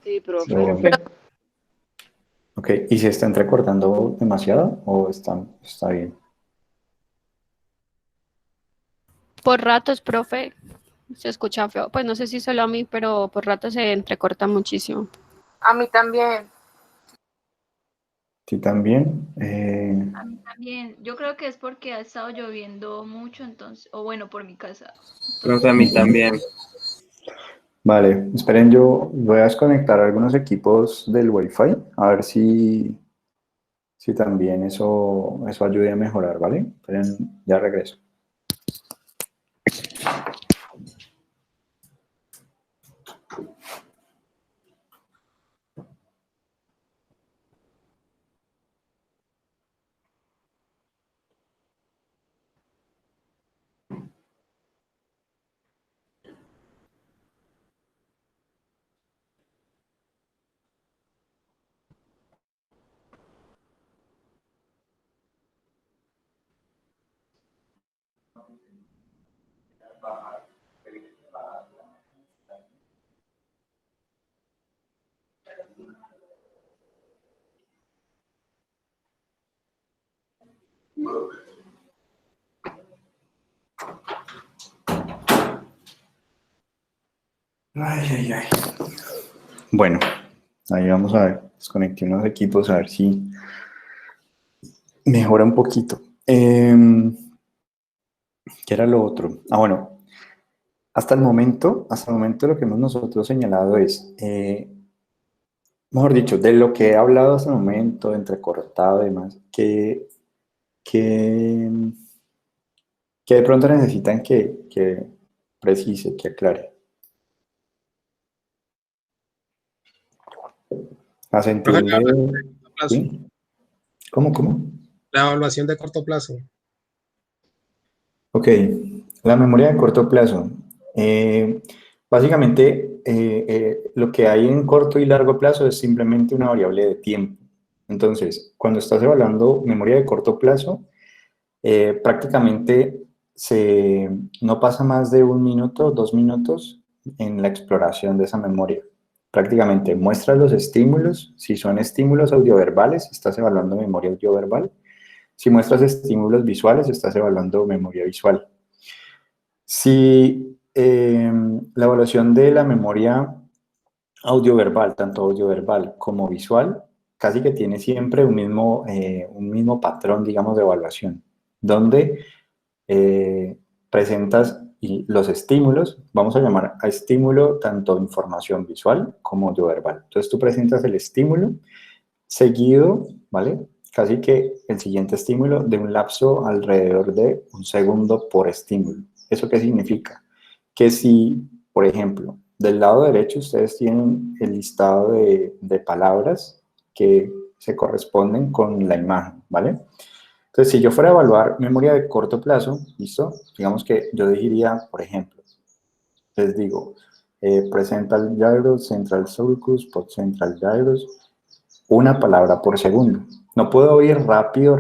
Sí, profe. Ok, ¿y se está entrecortando demasiado o está bien? Por ratos, profe, se escucha feo. Pues no sé si solo a mí, pero por ratos se entrecorta muchísimo. A mí también. Sí, también. A mí también. Yo creo que es porque ha estado lloviendo mucho, entonces, o bueno, por mi casa. Profe, a mí también. Vale, esperen, yo voy a desconectar algunos equipos del Wi-Fi, a ver si también eso ayude a mejorar, ¿vale? Esperen, ya regreso. Ay, ay, ay. Bueno, ahí vamos a ver, desconecté unos equipos a ver si mejora un poquito. ¿Qué era lo otro? Ah, bueno, Hasta el momento lo que hemos nosotros señalado es, mejor dicho, de lo que he hablado hasta el momento, entrecortado y demás, que, que de pronto necesitan que precise, que aclare. A sentir Profe, la evaluación de... de corto plazo. ¿Sí? ¿Cómo? La evaluación de corto plazo. Ok, la memoria de corto plazo. Básicamente, lo que hay en corto y largo plazo es simplemente una variable de tiempo. Entonces, cuando estás evaluando memoria de corto plazo, prácticamente no pasa más de 1 minuto, 2 minutos en la exploración de esa memoria. Prácticamente muestras los estímulos. Si son estímulos audioverbales, estás evaluando memoria audioverbal. Si muestras estímulos visuales, estás evaluando memoria visual. Si la evaluación de la memoria audioverbal, tanto audioverbal como visual, casi que tiene siempre un mismo patrón, digamos, de evaluación, donde presentas los estímulos, vamos a llamar a estímulo tanto información visual como audioverbal. Entonces tú presentas el estímulo seguido, ¿vale? Casi que el siguiente estímulo de un lapso alrededor de 1 segundo por estímulo. ¿Eso qué significa? Que si, por ejemplo, del lado derecho ustedes tienen el listado de palabras que se corresponden con la imagen, ¿vale? Entonces, si yo fuera a evaluar memoria de corto plazo, ¿listo? Digamos que yo diría, por ejemplo, les digo, presental gyrus, central sulcus, postcentral gyrus, una palabra por segundo. No puedo ir rápido,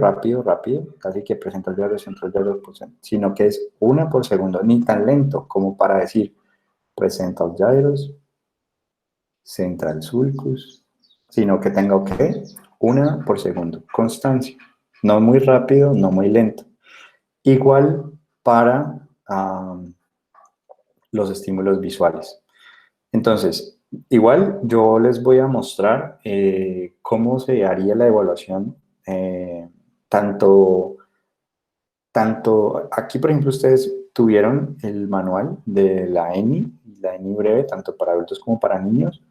casi que presenta el gyrus, central gyrus, sino que es una por segundo, ni tan lento como para decir presental gyrus, central sulcus, sino que tenga que una por segundo, constancia. No muy rápido, no muy lento. Igual para los estímulos visuales. Entonces, igual yo les voy a mostrar cómo se haría la evaluación, tanto aquí, por ejemplo, ustedes tuvieron el manual de la ENI breve, tanto para adultos como para niños,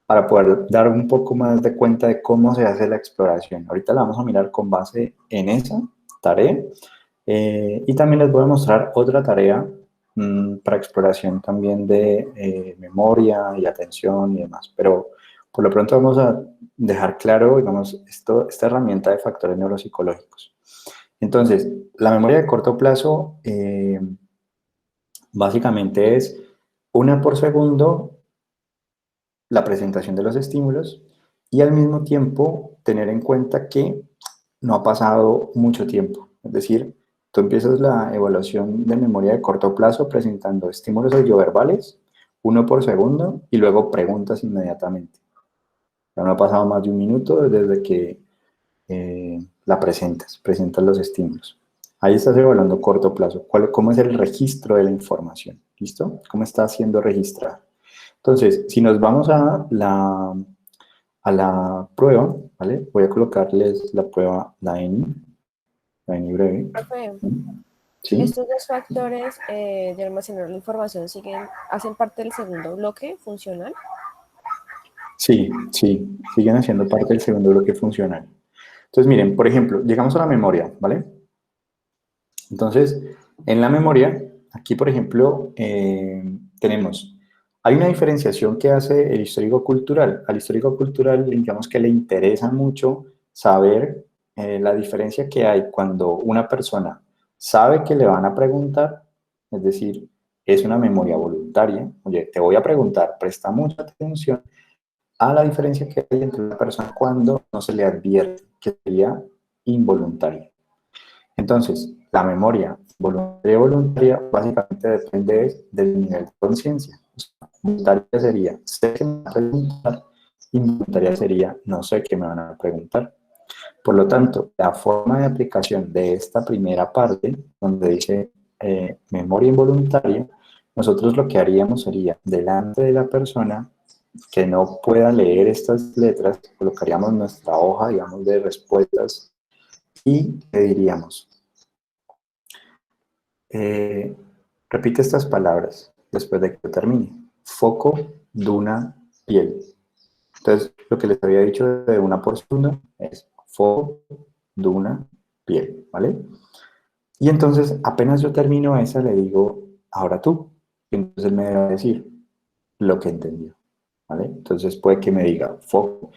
para poder dar un poco más de cuenta de cómo se hace la exploración. Ahorita la vamos a mirar con base en esa tarea. Y también les voy a mostrar otra tarea para exploración también de memoria y atención y demás. Pero por lo pronto vamos a dejar claro, digamos, esta herramienta de factores neuropsicológicos. Entonces, la memoria de corto plazo básicamente es una por segundo la presentación de los estímulos y al mismo tiempo tener en cuenta que no ha pasado mucho tiempo. Es decir, tú empiezas la evaluación de memoria de corto plazo presentando estímulos audioverbales, 1 por segundo, y luego preguntas inmediatamente. Ya no ha pasado más de 1 minuto desde que la presentas los estímulos. Ahí estás evaluando corto plazo. ¿Cómo es el registro de la información? ¿Listo? ¿Cómo está siendo registrada? Entonces, si nos vamos a la prueba, ¿vale? Voy a colocarles la prueba, la ENI breve. Profe, ¿Sí? estos 2 factores de almacenar la información hacen parte del segundo bloque funcional. Sí, siguen haciendo parte del segundo bloque funcional. Entonces, miren, por ejemplo, llegamos a la memoria, ¿vale? Entonces, en la memoria, aquí, por ejemplo, hay una diferenciación que hace el histórico cultural. Al histórico cultural, digamos que le interesa mucho saber la diferencia que hay cuando una persona sabe que le van a preguntar, es decir, es una memoria voluntaria. Oye, te voy a preguntar, presta mucha atención a la diferencia que hay entre una persona cuando no se le advierte, que sería involuntaria. Entonces, la memoria voluntaria básicamente depende del nivel de conciencia. Voluntaria sería, sé que me van a preguntar, involuntaria sería, no sé qué me van a preguntar. Por lo tanto, la forma de aplicación de esta primera parte, donde dice memoria involuntaria, nosotros lo que haríamos sería, delante de la persona que no pueda leer estas letras, colocaríamos nuestra hoja, digamos, de respuestas y le diríamos, repite estas palabras. después de que yo termine. Foco, duna, piel. Entonces, lo que les había dicho de una por segundo es foco, duna, piel, ¿vale? Y entonces, apenas yo termino esa, le digo, ahora tú. Y entonces él me debe decir lo que entendió, ¿vale? Entonces puede que me diga foco,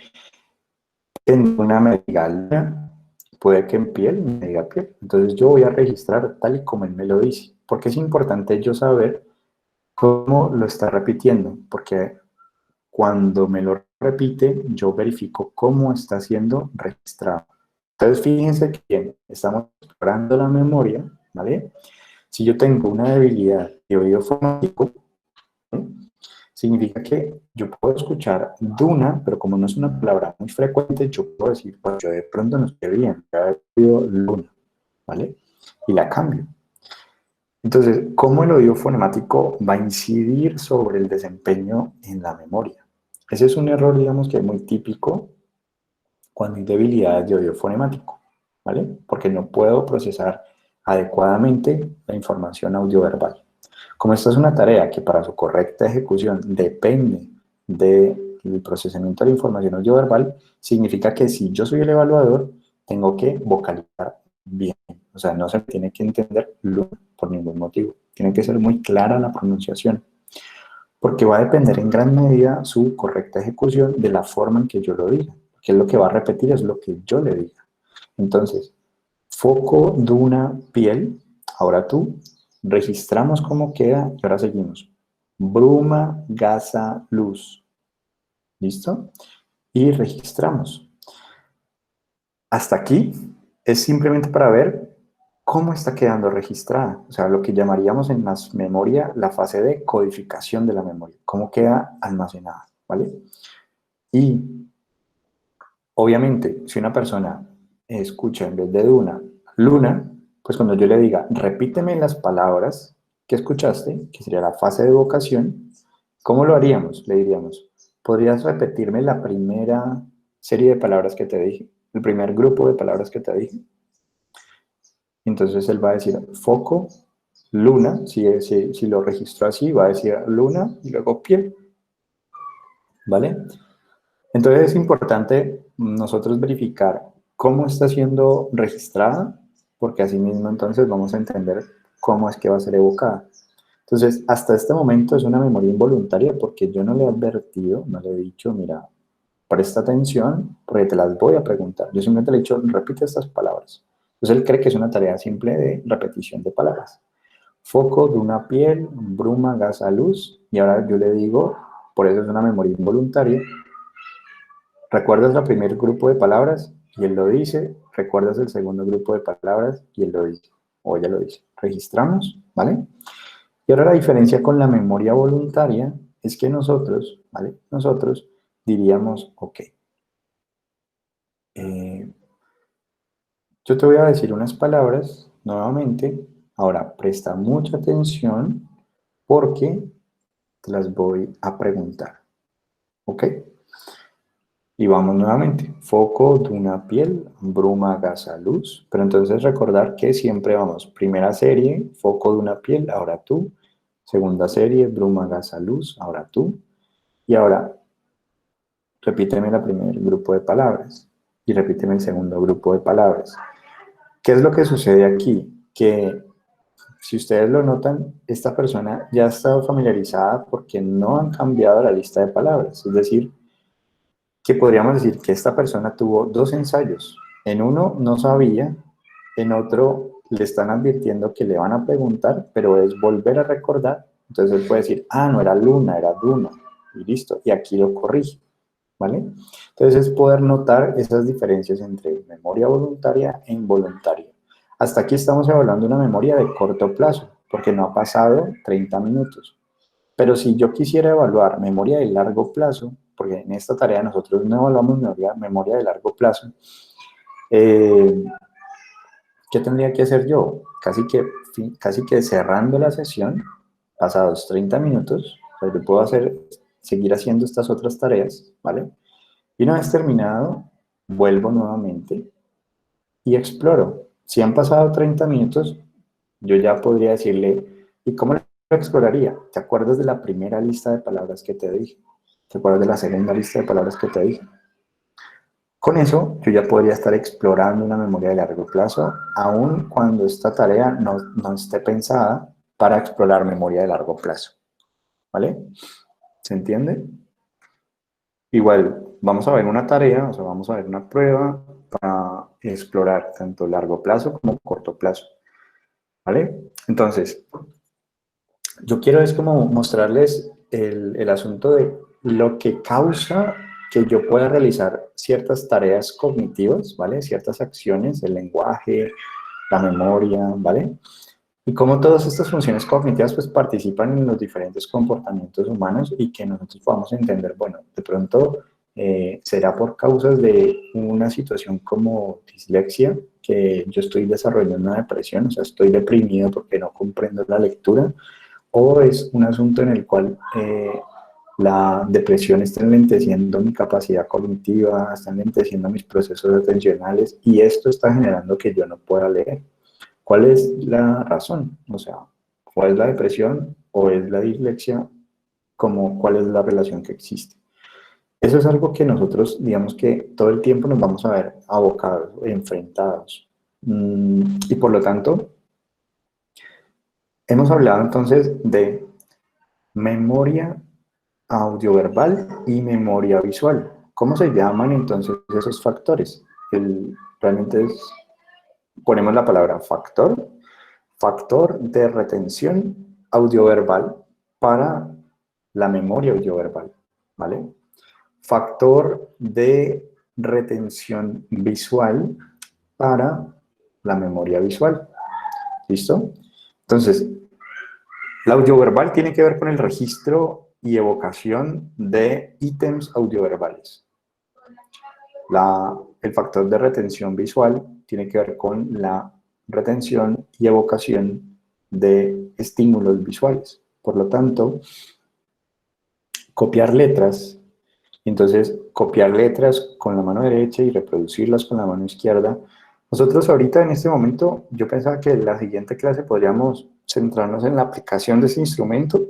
en una me diga luna, puede que en piel me diga piel. Entonces yo voy a registrar tal y como él me lo dice. Porque es importante yo saber cómo lo está repitiendo, porque cuando me lo repite, yo verifico cómo está siendo registrado. Entonces, fíjense que bien, estamos explorando la memoria, ¿vale? Si yo tengo una debilidad de oído fonético, ¿sí? Significa que yo puedo escuchar duna, pero como no es una palabra muy frecuente, yo puedo decir, pues yo de pronto no estoy bien, ya he oído luna, ¿vale? Y la cambio. Entonces, ¿cómo el oído fonemático va a incidir sobre el desempeño en la memoria? Ese es un error, digamos, que es muy típico cuando hay debilidades de oído fonemático, ¿vale? Porque no puedo procesar adecuadamente la información audioverbal. Como esta es una tarea que para su correcta ejecución depende del procesamiento de la información audioverbal, significa que si yo soy el evaluador, tengo que vocalizar bien. O sea, no se tiene que entender por ningún motivo. Tiene que ser muy clara la pronunciación, porque va a depender en gran medida su correcta ejecución de la forma en que yo lo diga. Que es lo que va a repetir, es lo que yo le diga. Entonces, foco, duna, piel, ahora tú, registramos cómo queda y ahora seguimos. Bruma, gasa, luz. ¿Listo? Y registramos. Hasta aquí es simplemente para ver cómo está quedando registrada. O sea, lo que llamaríamos en la memoria la fase de codificación de la memoria. Cómo queda almacenada, ¿vale? Y obviamente, si una persona escucha en vez de duna, luna, pues cuando yo le diga, repíteme las palabras que escuchaste, que sería la fase de evocación, ¿cómo lo haríamos? Le diríamos, ¿podrías repetirme la primera serie de palabras que te dije? El primer grupo de palabras que te dije. Entonces él va a decir foco, luna, si lo registró así, va a decir luna y luego piel, ¿vale? Entonces es importante nosotros verificar cómo está siendo registrada, porque así mismo entonces vamos a entender cómo es que va a ser evocada. Entonces, hasta este momento es una memoria involuntaria porque yo no le he advertido, no le he dicho, mira, presta atención porque te las voy a preguntar. Yo simplemente le he dicho, repite estas palabras. Entonces él cree que es una tarea simple de repetición de palabras. Foco, duna, piel, bruma, gasa, luz. Y ahora yo le digo, por eso es una memoria involuntaria. ¿Recuerdas el primer grupo de palabras? Y él lo dice. ¿Recuerdas el segundo grupo de palabras? Y él lo dice. O ella lo dice. Registramos, ¿vale? Y ahora la diferencia con la memoria voluntaria es que nosotros, ¿vale? Nosotros diríamos, ok, yo te voy a decir unas palabras nuevamente. Ahora, presta mucha atención porque te las voy a preguntar, ¿ok? Y vamos nuevamente, foco, duna, piel, bruma, gasa, luz. Pero entonces recordar que siempre vamos, primera serie, foco, duna, piel, ahora tú. Segunda serie, bruma, gasa, luz, ahora tú. Y ahora, repíteme el primer grupo de palabras y repíteme el segundo grupo de palabras. ¿Qué es lo que sucede aquí? Que si ustedes lo notan, esta persona ya ha estado familiarizada porque no han cambiado la lista de palabras. Es decir, que podríamos decir que esta persona tuvo dos ensayos. En uno no sabía, en otro le están advirtiendo que le van a preguntar, pero es volver a recordar. Entonces él puede decir, ah, no era luna, era duna, y listo, y aquí lo corrige, ¿vale? Entonces es poder notar esas diferencias entre memoria voluntaria e involuntaria. Hasta aquí estamos evaluando una memoria de corto plazo, porque no ha pasado 30 minutos. Pero si yo quisiera evaluar memoria de largo plazo, porque en esta tarea nosotros no evaluamos memoria de largo plazo, ¿qué tendría que hacer yo? Casi que cerrando la sesión, pasados 30 minutos, pues yo puedo seguir haciendo estas otras tareas, ¿vale? Y una vez terminado, vuelvo nuevamente y exploro. Si han pasado 30 minutos, yo ya podría decirle, ¿y cómo le lo exploraría. ¿Te acuerdas de la primera lista de palabras que te dije? ¿Te acuerdas de la segunda lista de palabras que te dije? Con eso, yo ya podría estar explorando una memoria de largo plazo, aun cuando esta tarea no esté pensada para explorar memoria de largo plazo. ¿Vale? ¿Se entiende? Igual, vamos a ver una tarea, o sea, vamos a ver una prueba para explorar tanto largo plazo como corto plazo. ¿Vale? Entonces, yo quiero es como mostrarles el asunto de lo que causa que yo pueda realizar ciertas tareas cognitivas, ¿vale? Ciertas acciones, el lenguaje, la memoria, ¿vale? Y cómo todas estas funciones cognitivas pues participan en los diferentes comportamientos humanos y que nosotros podamos entender, bueno, de pronto será por causas de una situación como dislexia, que yo estoy desarrollando una depresión, o sea, estoy deprimido porque no comprendo la lectura, o es un asunto en el cual la depresión está enlenteciendo mi capacidad cognitiva, está enlenteciendo mis procesos atencionales y esto está generando que yo no pueda leer. ¿Cuál es la razón? O sea, ¿cuál es la depresión o es la dislexia? ¿Cuál es la relación que existe? Eso es algo que nosotros, digamos que todo el tiempo nos vamos a ver abocados, enfrentados. Y por lo tanto, hemos hablado entonces de memoria audioverbal y memoria visual. ¿Cómo se llaman entonces esos factores? Realmente ponemos la palabra factor de retención audioverbal para la memoria audioverbal, ¿vale? Factor de retención visual para la memoria visual. ¿Listo? Entonces, la audioverbal tiene que ver con el registro y evocación de ítems audioverbales. El factor de retención visual tiene que ver con la retención y evocación de estímulos visuales. Por lo tanto, copiar letras, entonces copiar letras con la mano derecha y reproducirlas con la mano izquierda. Nosotros ahorita en este momento, yo pensaba que en la siguiente clase podríamos centrarnos en la aplicación de ese instrumento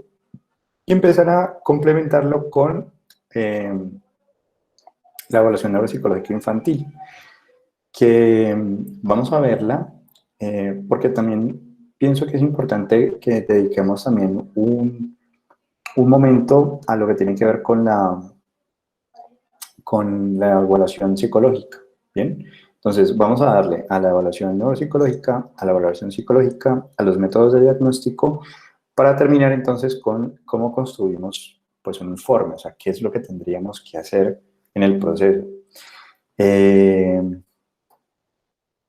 y empezar a complementarlo con la evaluación neuropsicológica infantil, que vamos a verla porque también pienso que es importante que dediquemos también un momento a lo que tiene que ver con la evaluación psicológica, ¿bien? Entonces, vamos a darle a la evaluación neuropsicológica, a la evaluación psicológica, a los métodos de diagnóstico, para terminar entonces con cómo construimos pues, un informe, o sea, qué es lo que tendríamos que hacer en el proceso.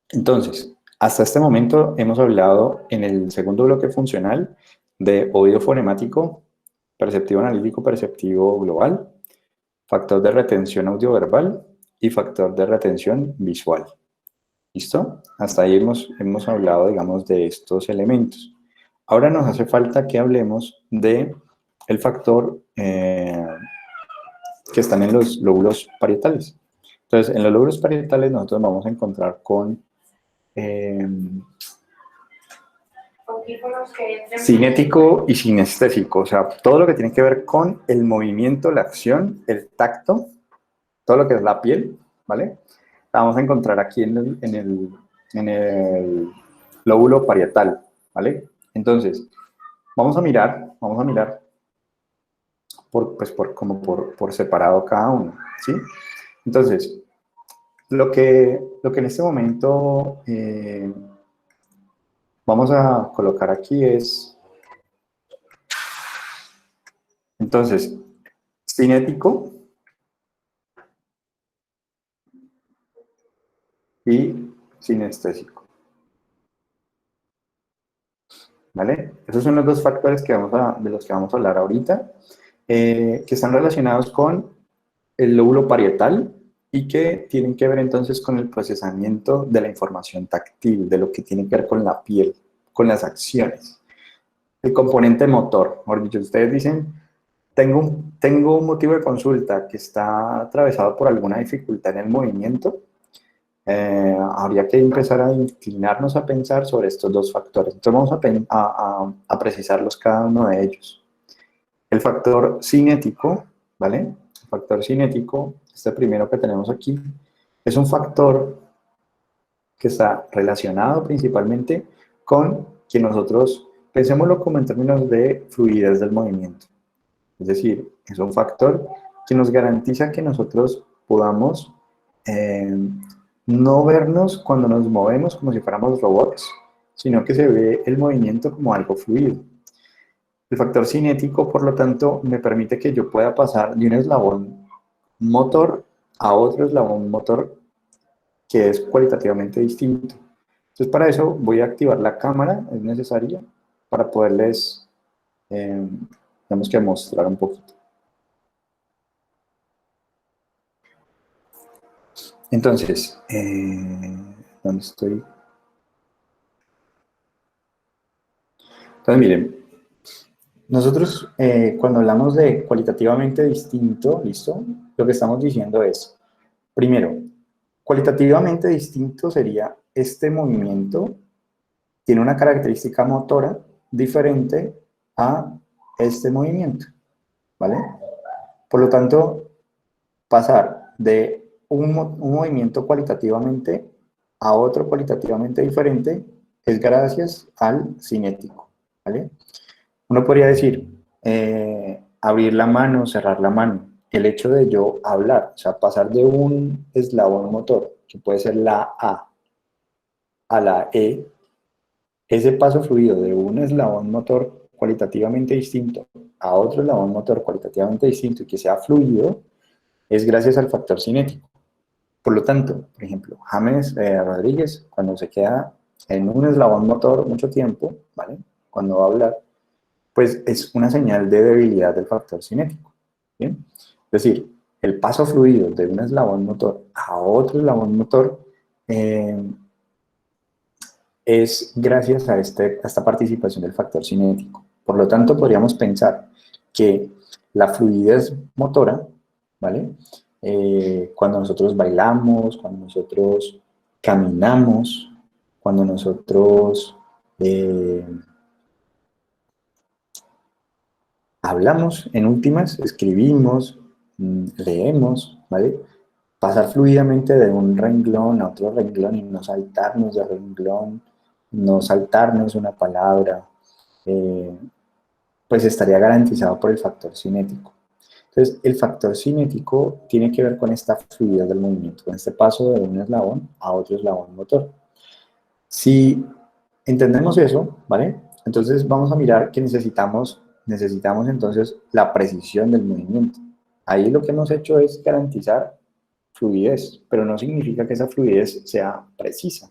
Entonces, hasta este momento hemos hablado en el segundo bloque funcional de oído fonemático, perceptivo analítico, perceptivo global, factor de retención audioverbal y factor de retención visual. ¿Listo? Hasta ahí hemos hablado, digamos, de estos elementos. Ahora nos hace falta que hablemos de el factor que están en los lóbulos parietales. Entonces, en los lóbulos parietales nosotros vamos a encontrar con cinético y sinestésico, o sea, todo lo que tiene que ver con el movimiento, la acción, el tacto, todo lo que es la piel, ¿vale? La vamos a encontrar aquí en el lóbulo parietal, ¿vale? Entonces, vamos a mirar por separado cada uno, ¿sí? Entonces, lo que en este momento vamos a colocar aquí es, entonces, cinético y sinestésico. ¿Vale? Esos son los dos factores de los que vamos a hablar ahorita, que están relacionados con el lóbulo parietal y que tienen que ver entonces con el procesamiento de la información táctil, de lo que tiene que ver con la piel, con las acciones. El componente motor, por dicho, ustedes dicen, tengo un motivo de consulta que está atravesado por alguna dificultad en el movimiento. habría que empezar a inclinarnos a pensar sobre estos dos factores. Entonces vamos a precisarlos cada uno de ellos. El factor cinético, ¿vale? El factor cinético, este primero que tenemos aquí, es un factor que está relacionado principalmente con que nosotros, pensémoslo como en términos de fluidez del movimiento. Es decir, es un factor que nos garantiza que nosotros podamos no vernos cuando nos movemos como si fuéramos robots, sino que se ve el movimiento como algo fluido. El factor cinético, por lo tanto, me permite que yo pueda pasar de un eslabón motor a otro eslabón motor que es cualitativamente distinto. Entonces, para eso voy a activar la cámara, es necesaria, para poderles, digamos que mostrar un poquito. Entonces, ¿dónde estoy? Entonces, miren, nosotros cuando hablamos de cualitativamente distinto, ¿listo? Lo que estamos diciendo es, primero, cualitativamente distinto sería este movimiento tiene una característica motora diferente a este movimiento, ¿vale? Por lo tanto, pasar de un movimiento cualitativamente a otro cualitativamente diferente es gracias al cinético, ¿vale? Uno podría decir, abrir la mano, cerrar la mano. El hecho de yo hablar, o sea, pasar de un eslabón motor, que puede ser la A, a la E, ese paso fluido de un eslabón motor cualitativamente distinto a otro eslabón motor cualitativamente distinto y que sea fluido, es gracias al factor cinético. Por lo tanto, por ejemplo, James Rodríguez, cuando se queda en un eslabón motor mucho tiempo, ¿vale? Cuando va a hablar, pues es una señal de debilidad del factor cinético, ¿bien? Es decir, el paso fluido de un eslabón motor a otro eslabón motor es gracias a esta participación del factor cinético. Por lo tanto, podríamos pensar que la fluidez motora, ¿vale? Cuando nosotros bailamos, cuando nosotros caminamos, cuando nosotros hablamos, en últimas, escribimos, leemos, ¿vale? Pasar fluidamente de un renglón a otro renglón y no saltarnos de renglón, no saltarnos una palabra, pues estaría garantizado por el factor cinético. Entonces, el factor cinético tiene que ver con esta fluidez del movimiento, con este paso de un eslabón a otro eslabón motor. Si entendemos eso, ¿vale? Entonces vamos a mirar que necesitamos entonces la precisión del movimiento. Ahí lo que hemos hecho es garantizar fluidez, pero no significa que esa fluidez sea precisa.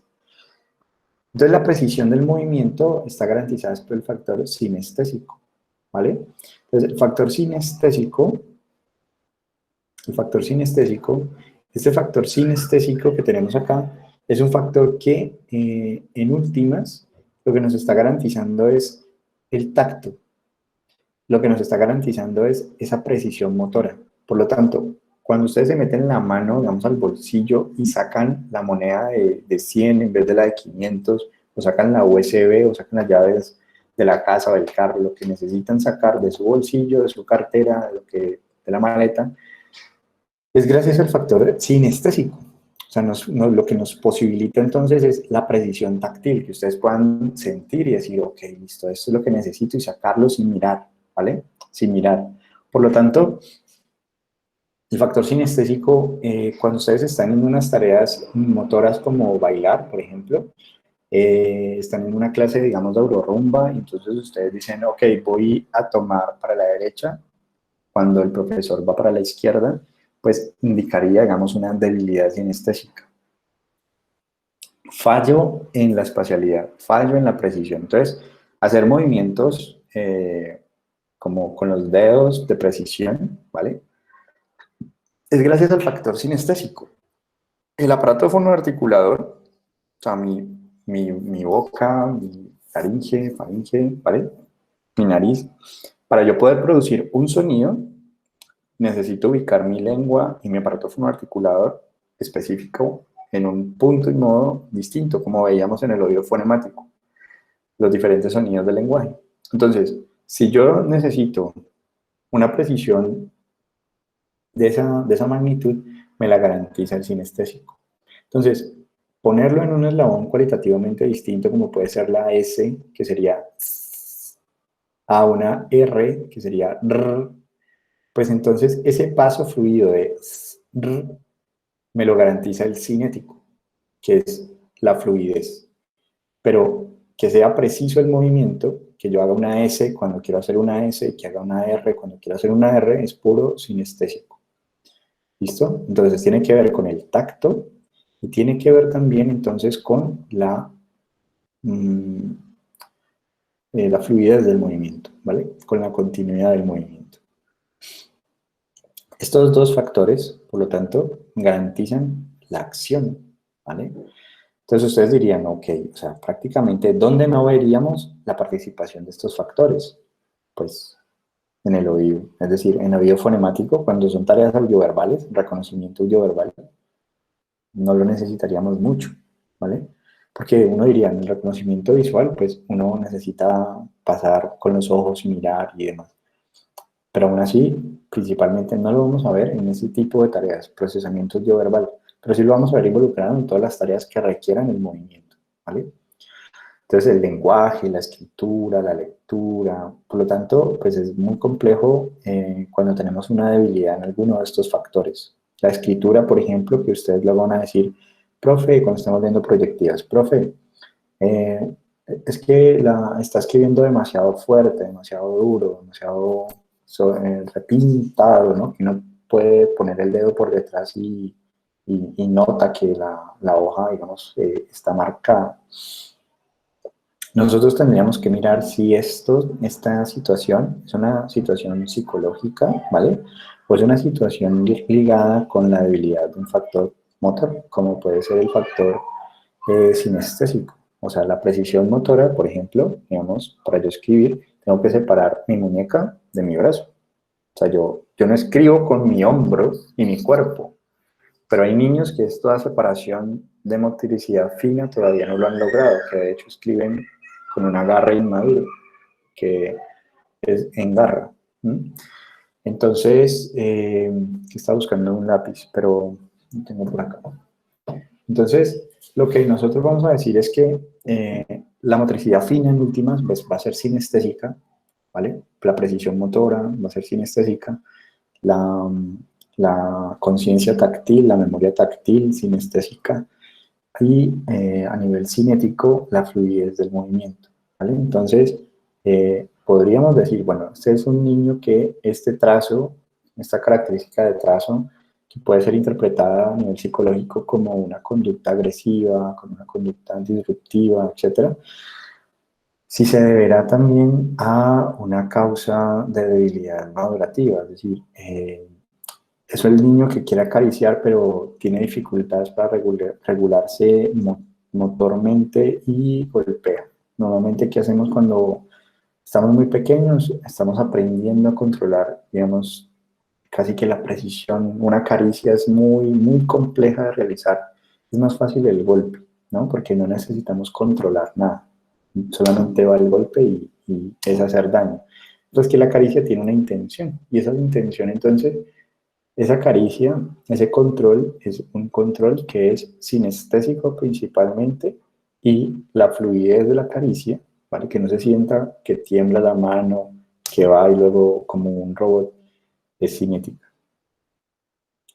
Entonces la precisión del movimiento está garantizada por el factor sinestésico, ¿vale? Entonces el factor sinestésico, este factor sinestésico que tenemos acá, es un factor que en últimas lo que nos está garantizando es el tacto. Lo que nos está garantizando es esa precisión motora. Por lo tanto, cuando ustedes se meten la mano, digamos, al bolsillo y sacan la moneda de 100 en vez de la de 500, o sacan la USB, o sacan las llaves de la casa o del carro, lo que necesitan sacar de su bolsillo, de su cartera, de la maleta, es gracias al factor sinestésico. O sea, lo que nos posibilita entonces es la precisión táctil, que ustedes puedan sentir y decir, ok, listo, esto es lo que necesito y sacarlo sin mirar, ¿vale? Sin mirar. Por lo tanto, el factor sinestésico, cuando ustedes están en unas tareas motoras como bailar, por ejemplo, están en una clase, digamos, de aurorumba, y entonces ustedes dicen, ok, voy a tomar para la derecha, cuando el profesor va para la izquierda, pues indicaría, digamos, una debilidad sinestésica. Fallo en la espacialidad, fallo en la precisión. Entonces, hacer movimientos como con los dedos de precisión, ¿vale? Es gracias al factor sinestésico. El aparato fonoarticulador, o sea, mi boca, mi faringe, ¿vale? Mi nariz, para yo poder producir un sonido, necesito ubicar mi lengua y mi aparato fonoarticulador específico en un punto y modo distinto, como veíamos en el oído fonemático, los diferentes sonidos del lenguaje. Entonces, si yo necesito una precisión de esa magnitud, me la garantiza el sinestésico. Entonces, ponerlo en un eslabón cualitativamente distinto, como puede ser la S, que sería S, a una R, que sería R, pues entonces ese paso fluido de S, R, me lo garantiza el cinético, que es la fluidez. Pero que sea preciso el movimiento, que yo haga una S cuando quiero hacer una S, que haga una R cuando quiero hacer una R, es puro sinestésico. ¿Listo? Entonces tiene que ver con el tacto y tiene que ver también entonces con la fluidez del movimiento, ¿vale? Con la continuidad del movimiento. Estos dos factores, por lo tanto, garantizan la acción, ¿vale? Entonces ustedes dirían, ok, o sea, prácticamente, ¿dónde no veríamos la participación de estos factores? Pues en el oído, es decir, en el oído fonemático, cuando son tareas audioverbales, reconocimiento audioverbal, no lo necesitaríamos mucho, ¿vale? Porque uno diría, en el reconocimiento visual, pues uno necesita pasar con los ojos y mirar y demás. Pero aún así, principalmente no lo vamos a ver en ese tipo de tareas, procesamiento audioverbal, pero sí lo vamos a ver involucrado en todas las tareas que requieran el movimiento, ¿vale? Entonces el lenguaje, la escritura, la lectura, por lo tanto, pues es muy complejo cuando tenemos una debilidad en alguno de estos factores. La escritura, por ejemplo, que ustedes lo van a decir, profe, cuando estamos viendo proyectivas, profe, es que está escribiendo demasiado fuerte, demasiado duro, demasiado repintado, ¿no? Que uno puede poner el dedo por detrás y nota que la hoja, digamos, está marcada. Nosotros tendríamos que mirar si esta situación es una situación psicológica, ¿vale? O es una situación ligada con la debilidad de un factor motor, como puede ser el factor sinestésico. O sea, la precisión motora, por ejemplo, digamos, para yo escribir, tengo que separar mi muñeca de mi brazo. O sea, yo no escribo con mi hombro y mi cuerpo, pero hay niños que esta separación de motricidad fina todavía no lo han logrado, que de hecho escriben con un agarre inmaduro, que es engarra. Entonces, está buscando un lápiz, pero no tengo por acá. Entonces, lo que nosotros vamos a decir es que la motricidad fina en últimas pues, va a ser sinestésica, ¿vale? La precisión motora va a ser sinestésica, la conciencia táctil, la memoria táctil, sinestésica, y a nivel cinético, la fluidez del movimiento, ¿vale? Entonces, podríamos decir, bueno, este es un niño que este trazo, esta característica de trazo, que puede ser interpretada a nivel psicológico como una conducta agresiva, como una conducta disruptiva, etc., si se deberá también a una causa de debilidad madurativa, es decir, eso es el niño que quiere acariciar, pero tiene dificultades para regularse motormente y golpea. Normalmente, ¿qué hacemos cuando estamos muy pequeños? Estamos aprendiendo a controlar, digamos, casi que la precisión. Una caricia es muy, muy compleja de realizar. Es más fácil el golpe, ¿no? Porque no necesitamos controlar nada. Solamente va el golpe y es hacer daño. Entonces, que la caricia tiene una intención. Y esa intención, entonces, esa caricia, ese control, es un control que es sinestésico principalmente, y la fluidez de la caricia, ¿vale? Que no se sienta que tiembla la mano, que va y luego como un robot, es cinética.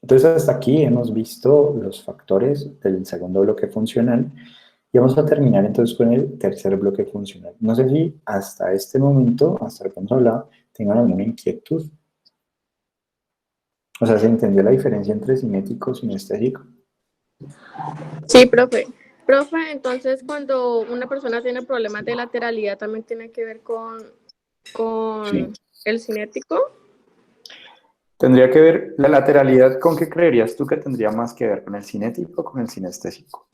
Entonces hasta aquí hemos visto los factores del segundo bloque funcional y vamos a terminar entonces con el tercer bloque funcional. No sé si hasta este momento, hasta lo que hemos hablado, tengan alguna inquietud. O sea, ¿se entendió la diferencia entre cinético y sinestésico? Sí, profe. Profe, entonces cuando una persona tiene problemas de lateralidad, ¿también tiene que ver con Sí. el cinético? Tendría que ver la lateralidad. ¿Con qué creerías tú que tendría más que ver? ¿Con el cinético o con el sinestésico?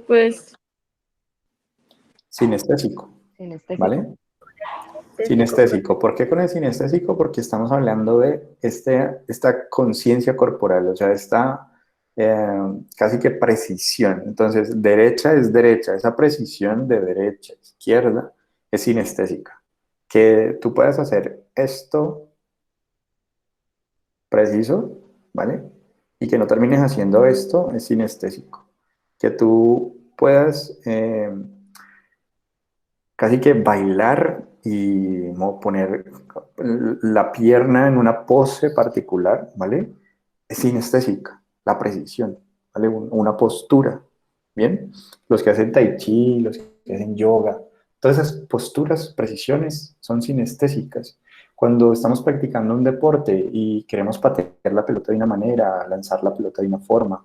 Pues Sinestésico, Sinestésico. ¿vale? Sinestésico. ¿Por qué con el sinestésico? Porque estamos hablando de esta conciencia corporal, o sea, esta casi que precisión. Entonces, derecha es derecha, esa precisión de derecha, izquierda, es sinestésica. Que tú puedas hacer esto preciso, ¿vale? Y que no termines haciendo esto es sinestésico. Que tú puedas casi que bailar y poner la pierna en una pose particular, ¿vale? Es sinestésica, la precisión, ¿vale? Una postura, ¿bien? Los que hacen tai chi, los que hacen yoga, todas esas posturas, precisiones son sinestésicas. Cuando estamos practicando un deporte y queremos patear la pelota de una manera, lanzar la pelota de una forma,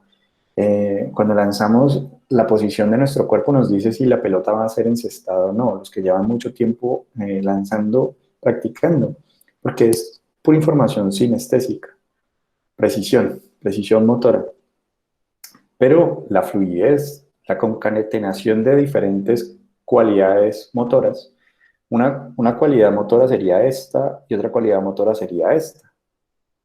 cuando lanzamos, la posición de nuestro cuerpo nos dice si la pelota va a ser encestada o no. Los que llevan mucho tiempo lanzando, practicando, porque es pura información sinestésica, precisión motora. Pero la fluidez, la concatenación de diferentes cualidades motoras, una cualidad motora sería esta y otra cualidad motora sería esta.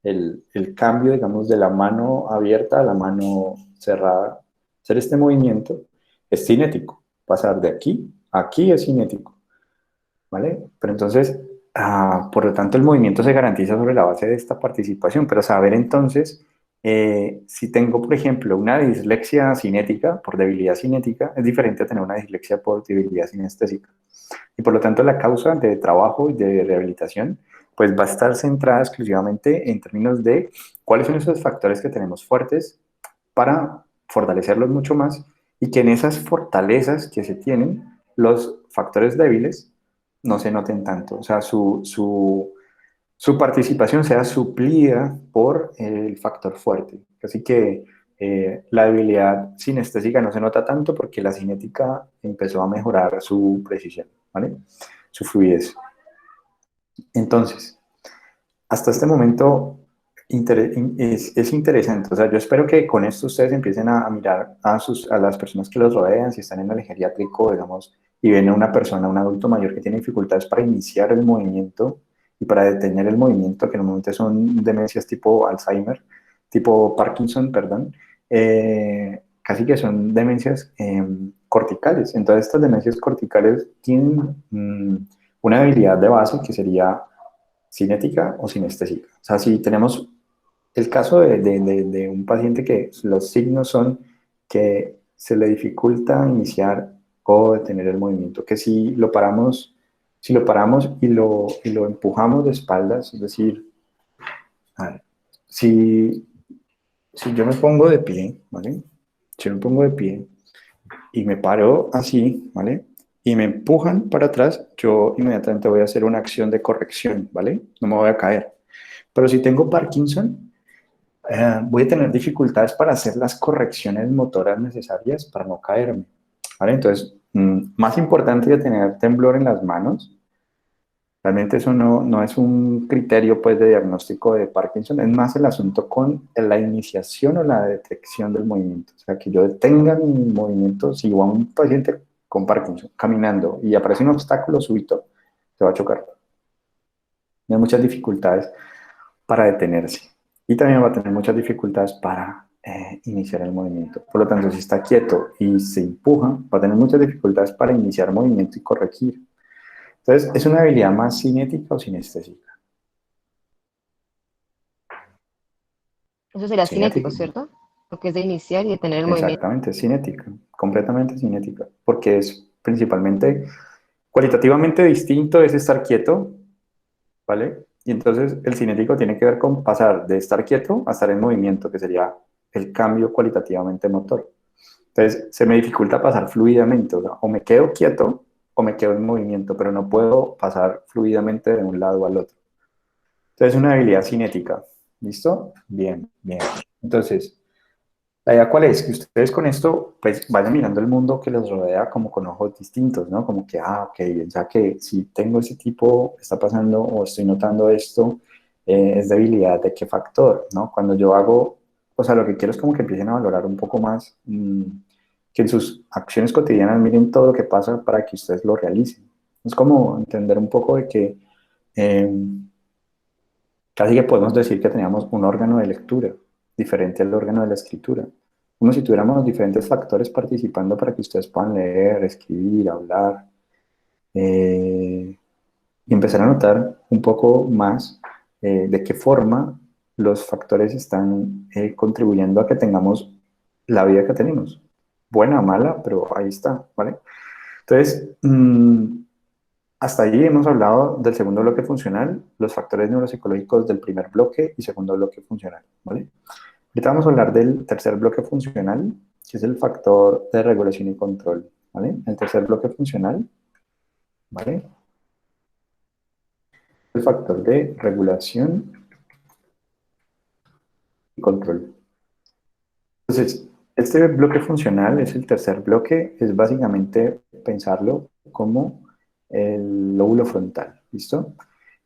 El cambio, digamos, de la mano abierta a la mano cerrada, hacer este movimiento es cinético. Pasar de aquí a aquí es cinético, ¿vale? Pero entonces, por lo tanto, el movimiento se garantiza sobre la base de esta participación, pero saber entonces, si tengo, por ejemplo, una dislexia cinética, por debilidad cinética, es diferente a tener una dislexia por debilidad sinestésica. Y por lo tanto, la causa de trabajo y de rehabilitación pues va a estar centrada exclusivamente en términos de cuáles son esos factores que tenemos fuertes para fortalecerlos mucho más y que en esas fortalezas que se tienen, los factores débiles no se noten tanto. O sea, su participación sea suplida por el factor fuerte. Así que la debilidad sinestésica no se nota tanto porque la cinética empezó a mejorar su precisión, ¿vale? Su fluidez. Entonces, hasta este momento es interesante. O sea, yo espero que con esto ustedes empiecen a mirar a las personas que los rodean, si están en el geriátrico, digamos, y ven a una persona, un adulto mayor que tiene dificultades para iniciar el movimiento y para detener el movimiento, que normalmente son demencias tipo Alzheimer, tipo Parkinson, perdón, casi que son demencias corticales. Entonces, estas demencias corticales tienen una habilidad de base que sería cinética o sinestésica. O sea, si tenemos el caso de un paciente que los signos son que se le dificulta iniciar o detener el movimiento, que si lo paramos y lo empujamos de espaldas, es decir, a ver, si yo me pongo de pie, ¿vale? Si yo me pongo de pie y me paro así, ¿vale? Y me empujan para atrás, yo inmediatamente voy a hacer una acción de corrección, ¿vale? No me voy a caer. Pero si tengo Parkinson, voy a tener dificultades para hacer las correcciones motoras necesarias para no caerme, ¿vale? Entonces, más importante que tener temblor en las manos, realmente eso no es un criterio pues de diagnóstico de Parkinson, es más el asunto con la iniciación o la detección del movimiento. O sea, que yo detenga mi movimiento, si va un paciente con Parkinson caminando y aparece un obstáculo súbito, se va a chocar. Tiene muchas dificultades para detenerse y también va a tener muchas dificultades para iniciar el movimiento. Por lo tanto, si está quieto y se empuja, va a tener muchas dificultades para iniciar movimiento y corregir. Entonces, ¿es una habilidad más cinética o sinestésica? Eso sería cinético, Cinética. ¿cierto? Lo que es de iniciar y de tener el movimiento. Exactamente, cinética, completamente cinética, porque es principalmente cualitativamente distinto es estar quieto, ¿vale? Y entonces el cinético tiene que ver con pasar de estar quieto a estar en movimiento, que sería el cambio cualitativamente motor. Entonces se me dificulta pasar fluidamente, o sea, o me quedo quieto o me quedo en movimiento, pero no puedo pasar fluidamente de un lado al otro. Entonces es una habilidad cinética, ¿listo? Bien, bien. Entonces, la idea cuál es, que ustedes con esto pues vayan mirando el mundo que les rodea como con ojos distintos, ¿no? Como que, ok, ya que si tengo ese tipo, está pasando o estoy notando esto, es debilidad de qué factor, ¿no? Cuando yo hago, o sea, lo que quiero es como que empiecen a valorar un poco más, que en sus acciones cotidianas miren todo lo que pasa para que ustedes lo realicen. Es como entender un poco de que casi que podemos decir que teníamos un órgano de lectura. diferente al órgano de la escritura. Como si tuviéramos diferentes factores participando para que ustedes puedan leer, escribir, hablar, y empezar a notar un poco más de qué forma los factores están contribuyendo a que tengamos la vida que tenemos. Buena o mala, pero ahí está, ¿vale? Entonces, hasta allí hemos hablado del segundo bloque funcional, los factores neuropsicológicos del primer bloque y segundo bloque funcional, ¿vale? Ahorita vamos a hablar del tercer bloque funcional, que es el factor de regulación y control, ¿vale? El tercer bloque funcional, ¿vale? El factor de regulación y control. Entonces, este bloque funcional es el tercer bloque, es básicamente pensarlo como el lóbulo frontal, ¿listo?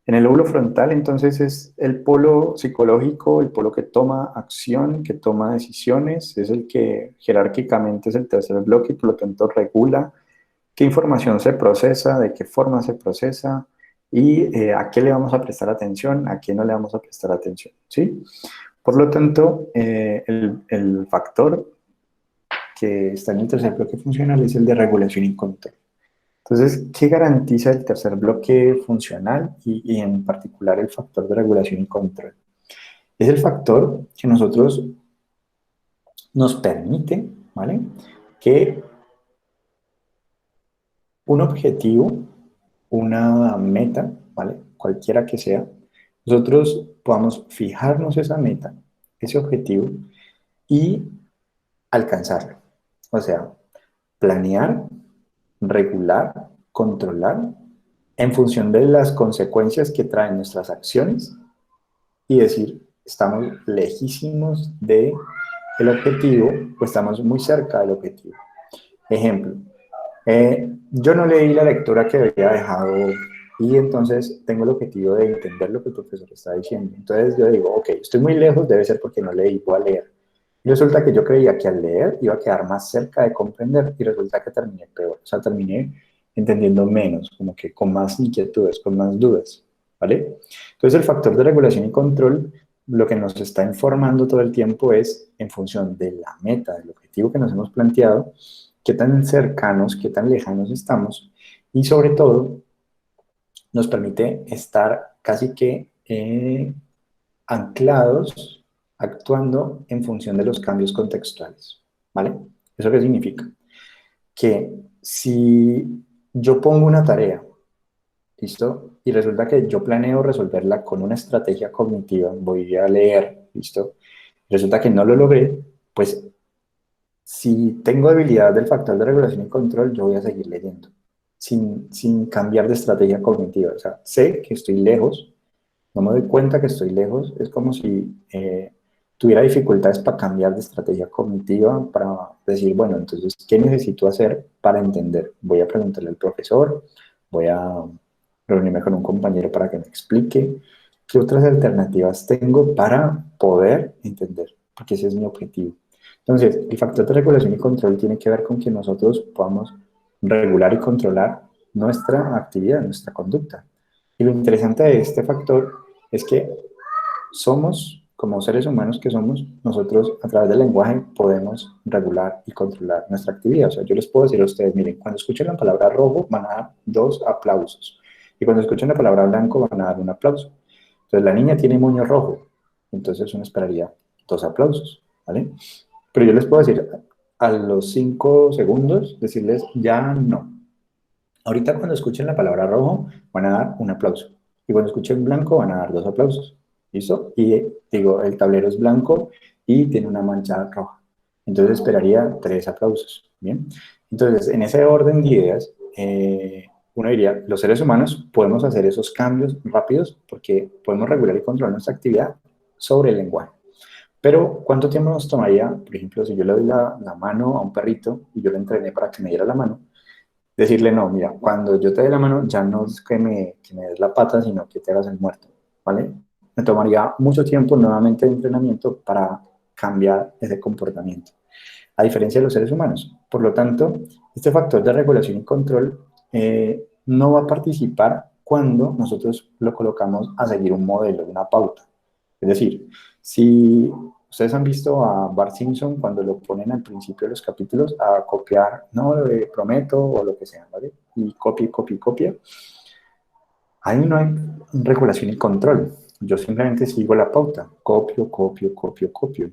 En el lóbulo frontal, entonces, es el polo psicológico, el polo que toma acción, que toma decisiones, es el que jerárquicamente es el tercer bloque y por lo tanto regula qué información se procesa, de qué forma se procesa y a qué le vamos a prestar atención, a qué no le vamos a prestar atención, ¿sí? Por lo tanto, el factor que está en el tercer bloque funcional es el de regulación y control. Entonces, ¿qué garantiza el tercer bloque funcional y en particular el factor de regulación y control? Es el factor que nosotros nos permite, ¿vale?, que un objetivo, una meta, ¿vale?, cualquiera que sea, nosotros podamos fijarnos esa meta, ese objetivo y alcanzarlo. O sea, planear, regular, controlar en función de las consecuencias que traen nuestras acciones y decir, estamos lejísimos del objetivo o estamos muy cerca del objetivo. Ejemplo, yo no leí la lectura que había dejado y entonces tengo el objetivo de entender lo que el profesor está diciendo. Entonces yo digo, ok, estoy muy lejos, debe ser porque no leí, voy a leer. Y resulta que yo creía que al leer iba a quedar más cerca de comprender y resulta que terminé peor. O sea, terminé entendiendo menos, como que con más inquietudes, con más dudas, ¿vale? Entonces el factor de regulación y control lo que nos está informando todo el tiempo es en función de la meta, del objetivo que nos hemos planteado, qué tan cercanos, qué tan lejanos estamos y sobre todo nos permite estar casi que anclados, actuando en función de los cambios contextuales, ¿vale? ¿Eso qué significa? Que si yo pongo una tarea, ¿listo? Y resulta que yo planeo resolverla con una estrategia cognitiva, voy a leer, ¿listo? Resulta que no lo logré, pues si tengo habilidad del factor de regulación y control, yo voy a seguir leyendo, sin cambiar de estrategia cognitiva. O sea, sé que estoy lejos, no me doy cuenta que estoy lejos, es como si tuviera dificultades para cambiar de estrategia cognitiva, para decir, bueno, entonces, ¿qué necesito hacer para entender? Voy a preguntarle al profesor, voy a reunirme con un compañero para que me explique qué otras alternativas tengo para poder entender, porque ese es mi objetivo. Entonces, el factor de regulación y control tiene que ver con que nosotros podamos regular y controlar nuestra actividad, nuestra conducta. Y lo interesante de este factor es que somos, como seres humanos que somos, nosotros a través del lenguaje podemos regular y controlar nuestra actividad. O sea, yo les puedo decir a ustedes, miren, cuando escuchen la palabra rojo van a dar 2 aplausos. Y cuando escuchen la palabra blanco van a dar 1 aplauso. Entonces la niña tiene moño rojo, entonces uno esperaría 2 aplausos, ¿vale? Pero yo les puedo decir a los 5 segundos, decirles ya no. Ahorita cuando escuchen la palabra rojo van a dar 1 aplauso. Y cuando escuchen blanco van a dar 2 aplausos. ¿Listo? Y digo, el tablero es blanco y tiene una mancha roja. Entonces esperaría 3 aplausos. ¿Bien? Entonces, en ese orden de ideas, uno diría, los seres humanos podemos hacer esos cambios rápidos porque podemos regular y controlar nuestra actividad sobre el lenguaje. Pero, ¿cuánto tiempo nos tomaría, por ejemplo, si yo le doy la mano a un perrito y yo le entrené para que me diera la mano, decirle, no, mira, cuando yo te dé la mano, ya no es que me des la pata, sino que te hagas el muerto, ¿vale? Me tomaría mucho tiempo nuevamente de entrenamiento para cambiar ese comportamiento, a diferencia de los seres humanos. Por lo tanto, este factor de regulación y control no va a participar cuando nosotros lo colocamos a seguir un modelo, una pauta. Es decir, si Ustedes han visto a Bart Simpson cuando lo ponen al principio de los capítulos a copiar, no, prometo o lo que sea, ¿vale? Y copia, copia, copia. Ahí no hay regulación y control. Yo simplemente sigo la pauta. Copio, copio, copio, copio.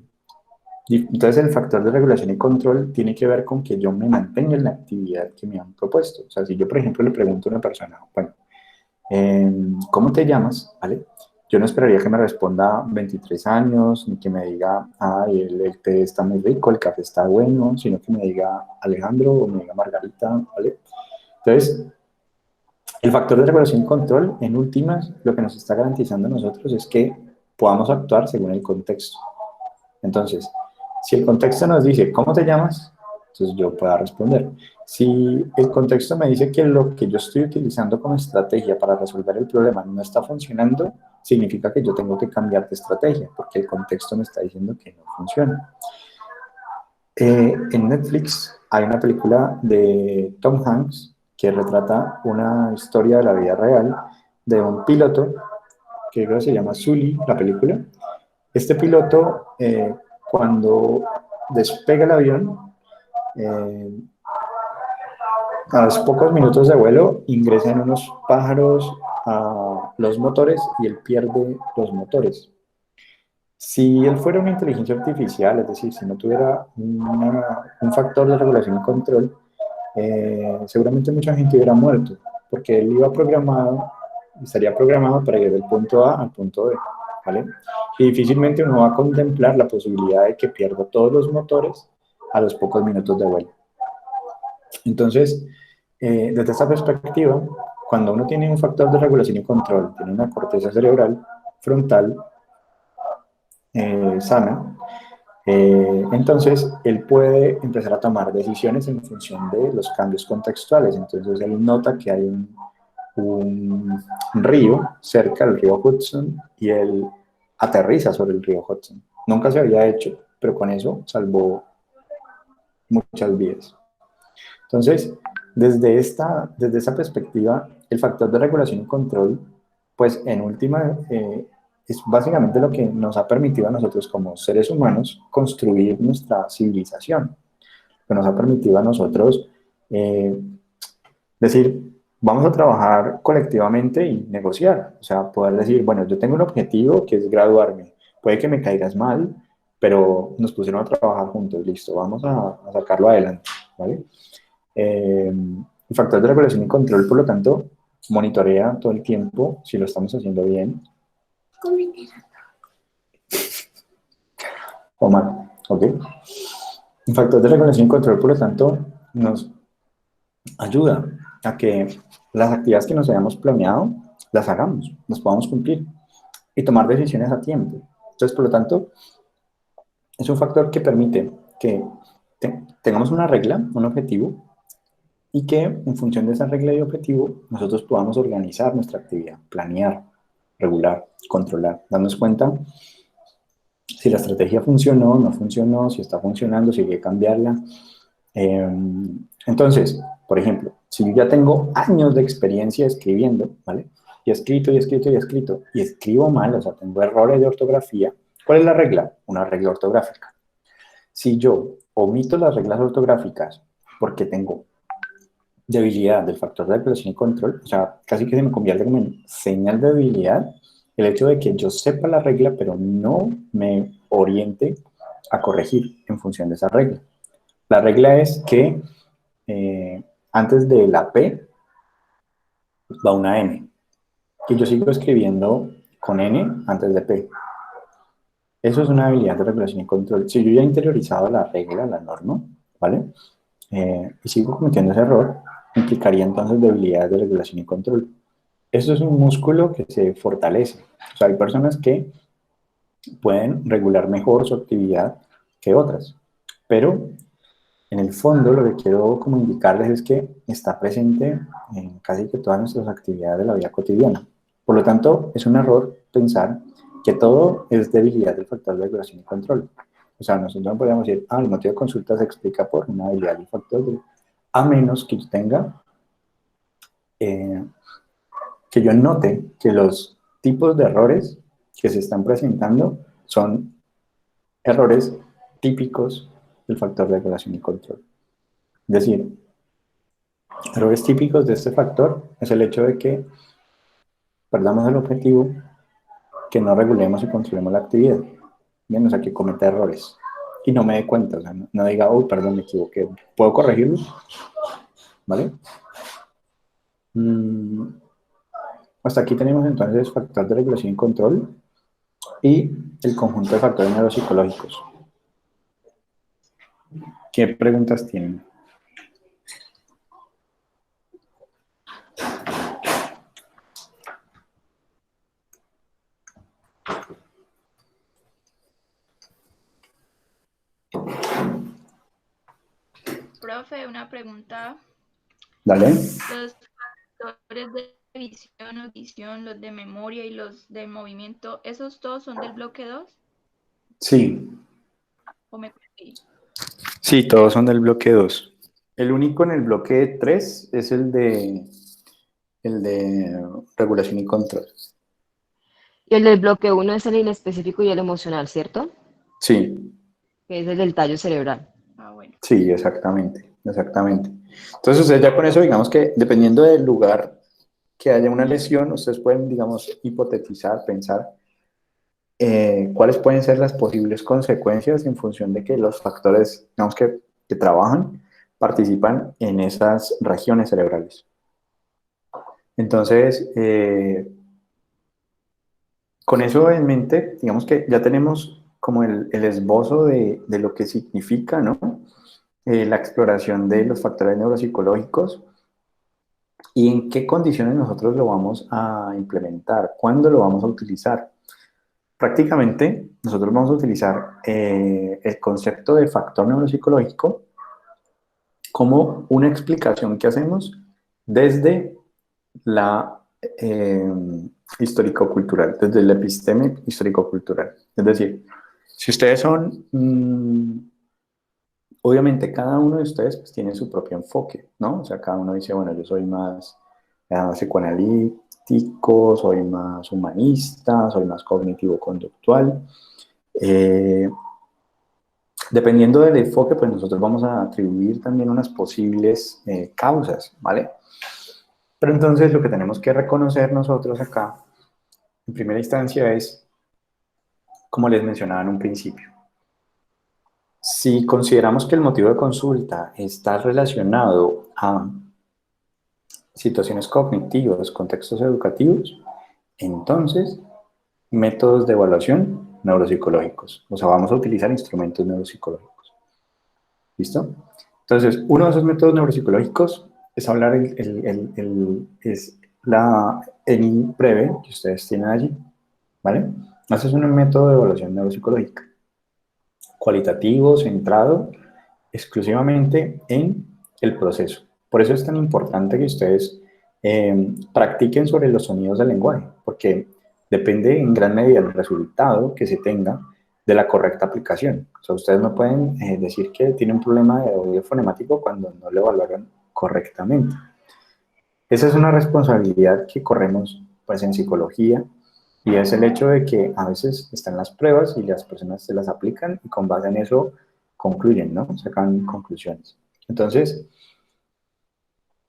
Y entonces el factor de regulación y control tiene que ver con que yo me mantenga en la actividad que me han propuesto. O sea, si yo, por ejemplo, le pregunto a una persona, bueno, ¿cómo te llamas? ¿Vale? Yo no esperaría que me responda 23 años, ni que me diga, ay, el té está muy rico, el café está bueno, sino que me diga Alejandro o me diga Margarita, ¿vale? Entonces, el factor de regulación y control, en últimas, lo que nos está garantizando a nosotros es que podamos actuar según el contexto. Entonces, si el contexto nos dice, ¿cómo te llamas? Entonces yo pueda responder. Si el contexto me dice que lo que yo estoy utilizando como estrategia para resolver el problema no está funcionando, significa que yo tengo que cambiar de estrategia, porque el contexto me está diciendo que no funciona. En Netflix hay una película de Tom Hanks que retrata una historia de la vida real de un piloto que creo que se llama Sully, la película. Este piloto, cuando despega el avión, a los pocos minutos de vuelo ingresan unos pájaros a los motores y él pierde los motores. Si él fuera una inteligencia artificial, es decir, si no tuviera un factor de regulación y control, seguramente mucha gente hubiera muerto, porque él estaría programado para ir del punto A al punto B, ¿vale? Y difícilmente uno va a contemplar la posibilidad de que pierda todos los motores a los pocos minutos de vuelo. Entonces, desde esta perspectiva, cuando uno tiene un factor de regulación y control, tiene una corteza cerebral frontal sana, entonces él puede empezar a tomar decisiones en función de los cambios contextuales. Entonces él nota que hay un río cerca, el río Hudson, y él aterriza sobre el río Hudson. Nunca se había hecho, pero con eso salvó muchas vidas. Entonces, desde esa perspectiva, el factor de regulación y control, pues en última, es básicamente lo que nos ha permitido a nosotros como seres humanos construir nuestra civilización, que nos ha permitido a nosotros decir, vamos a trabajar colectivamente y negociar, o sea, poder decir, bueno, yo tengo un objetivo que es graduarme, puede que me caigas mal, pero nos pusieron a trabajar juntos, listo, vamos a sacarlo adelante, ¿vale? El factor de regulación y control, por lo tanto, monitorea todo el tiempo si lo estamos haciendo bien o mal, ¿ok? El factor de regulación y control, por lo tanto, nos ayuda a que las actividades que nos hayamos planeado las hagamos, las podamos cumplir y tomar decisiones a tiempo. Entonces, por lo tanto, es un factor que permite que tengamos una regla, un objetivo, y que en función de esa regla y objetivo nosotros podamos organizar nuestra actividad, planear, regular, controlar, darnos cuenta si la estrategia funcionó, no funcionó, si está funcionando, si hay que cambiarla. Entonces, por ejemplo, si yo ya tengo años de experiencia escribiendo, ¿vale? Y he escrito, y he escrito, y he escrito, y escribo mal, o sea, tengo errores de ortografía, ¿cuál es la regla? Una regla ortográfica. Si yo omito las reglas ortográficas porque tengo debilidad del factor de regulación y control, o sea, casi que se me convierte como en señal de debilidad el hecho de que yo sepa la regla, pero no me oriente a corregir en función de esa regla. La regla es que antes de la P va una N, y yo sigo escribiendo con N antes de P. Eso es una habilidad de regulación y control. Si yo ya he interiorizado la regla, la norma, ¿vale? Y sigo cometiendo ese error, implicaría entonces debilidades de regulación y control. Eso es un músculo que se fortalece. O sea, hay personas que pueden regular mejor su actividad que otras, pero en el fondo lo que quiero como indicarles es que está presente en casi que todas nuestras actividades de la vida cotidiana. Por lo tanto, es un error pensar que todo es debilidad del factor de regulación y control. O sea, nosotros no podríamos decir, el motivo de consulta se explica por una debilidad del factor de... A menos que yo tenga, que yo note que los tipos de errores que se están presentando son errores típicos del factor de regulación y control. Es decir, errores típicos de este factor es el hecho de que perdamos el objetivo, que no regulemos y controlemos la actividad. Bien, o sea, que cometa errores y no me dé cuenta, o sea, no diga, oh, perdón, me equivoqué. ¿Puedo corregirlo? ¿Vale? Hasta aquí tenemos entonces factor de regulación y control y el conjunto de factores neuropsicológicos. ¿Qué preguntas tienen? Profe, una pregunta. Dale. Los factores de visión, audición, los de memoria y los de movimiento, ¿esos todos son del bloque 2? Sí. ¿O me perdí? Sí, todos son del bloque 2. El único en el bloque 3 es el de regulación y control. Y el del bloque 1 es el inespecífico y el emocional, ¿cierto? Sí, Que es el del tallo cerebral. Ah, bueno. sí, exactamente, exactamente. Entonces, ustedes ya con eso, digamos que dependiendo del lugar que haya una lesión, ustedes pueden, digamos, hipotetizar, pensar cuáles pueden ser las posibles consecuencias en función de que los factores, digamos, que trabajan, participan en esas regiones cerebrales. Entonces, con eso en mente, digamos que ya tenemos como el esbozo de lo que significa, ¿no? La exploración de los factores neuropsicológicos y en qué condiciones nosotros lo vamos a implementar, cuándo lo vamos a utilizar. Prácticamente, nosotros vamos a utilizar el concepto de factor neuropsicológico como una explicación que hacemos desde la histórico-cultural, desde el episteme histórico-cultural. Es decir, si ustedes son, obviamente cada uno de ustedes pues, tiene su propio enfoque, ¿no? O sea, cada uno dice, bueno, yo soy más psicoanalítico, soy más humanista, soy más cognitivo-conductual. Dependiendo del enfoque, pues nosotros vamos a atribuir también unas posibles causas, ¿vale? Pero entonces lo que tenemos que reconocer nosotros acá, en primera instancia, es, como les mencionaba en un principio, si consideramos que el motivo de consulta está relacionado a situaciones cognitivas, contextos educativos, entonces, métodos de evaluación neuropsicológicos. O sea, vamos a utilizar instrumentos neuropsicológicos. ¿Listo? Entonces, uno de esos métodos neuropsicológicos es hablar es la ENI breve que ustedes tienen allí, ¿vale? Ese es un método de evaluación neuropsicológica, cualitativo, centrado exclusivamente en el proceso. Por eso es tan importante que ustedes practiquen sobre los sonidos del lenguaje, porque depende en gran medida del resultado que se tenga de la correcta aplicación. O sea, ustedes no pueden decir que tienen un problema de oído fonemático cuando no lo evaluaron correctamente. Esa es una responsabilidad que corremos pues, en psicología, y es el hecho de que a veces están las pruebas y las personas se las aplican y con base en eso concluyen, ¿no? Sacan conclusiones. Entonces,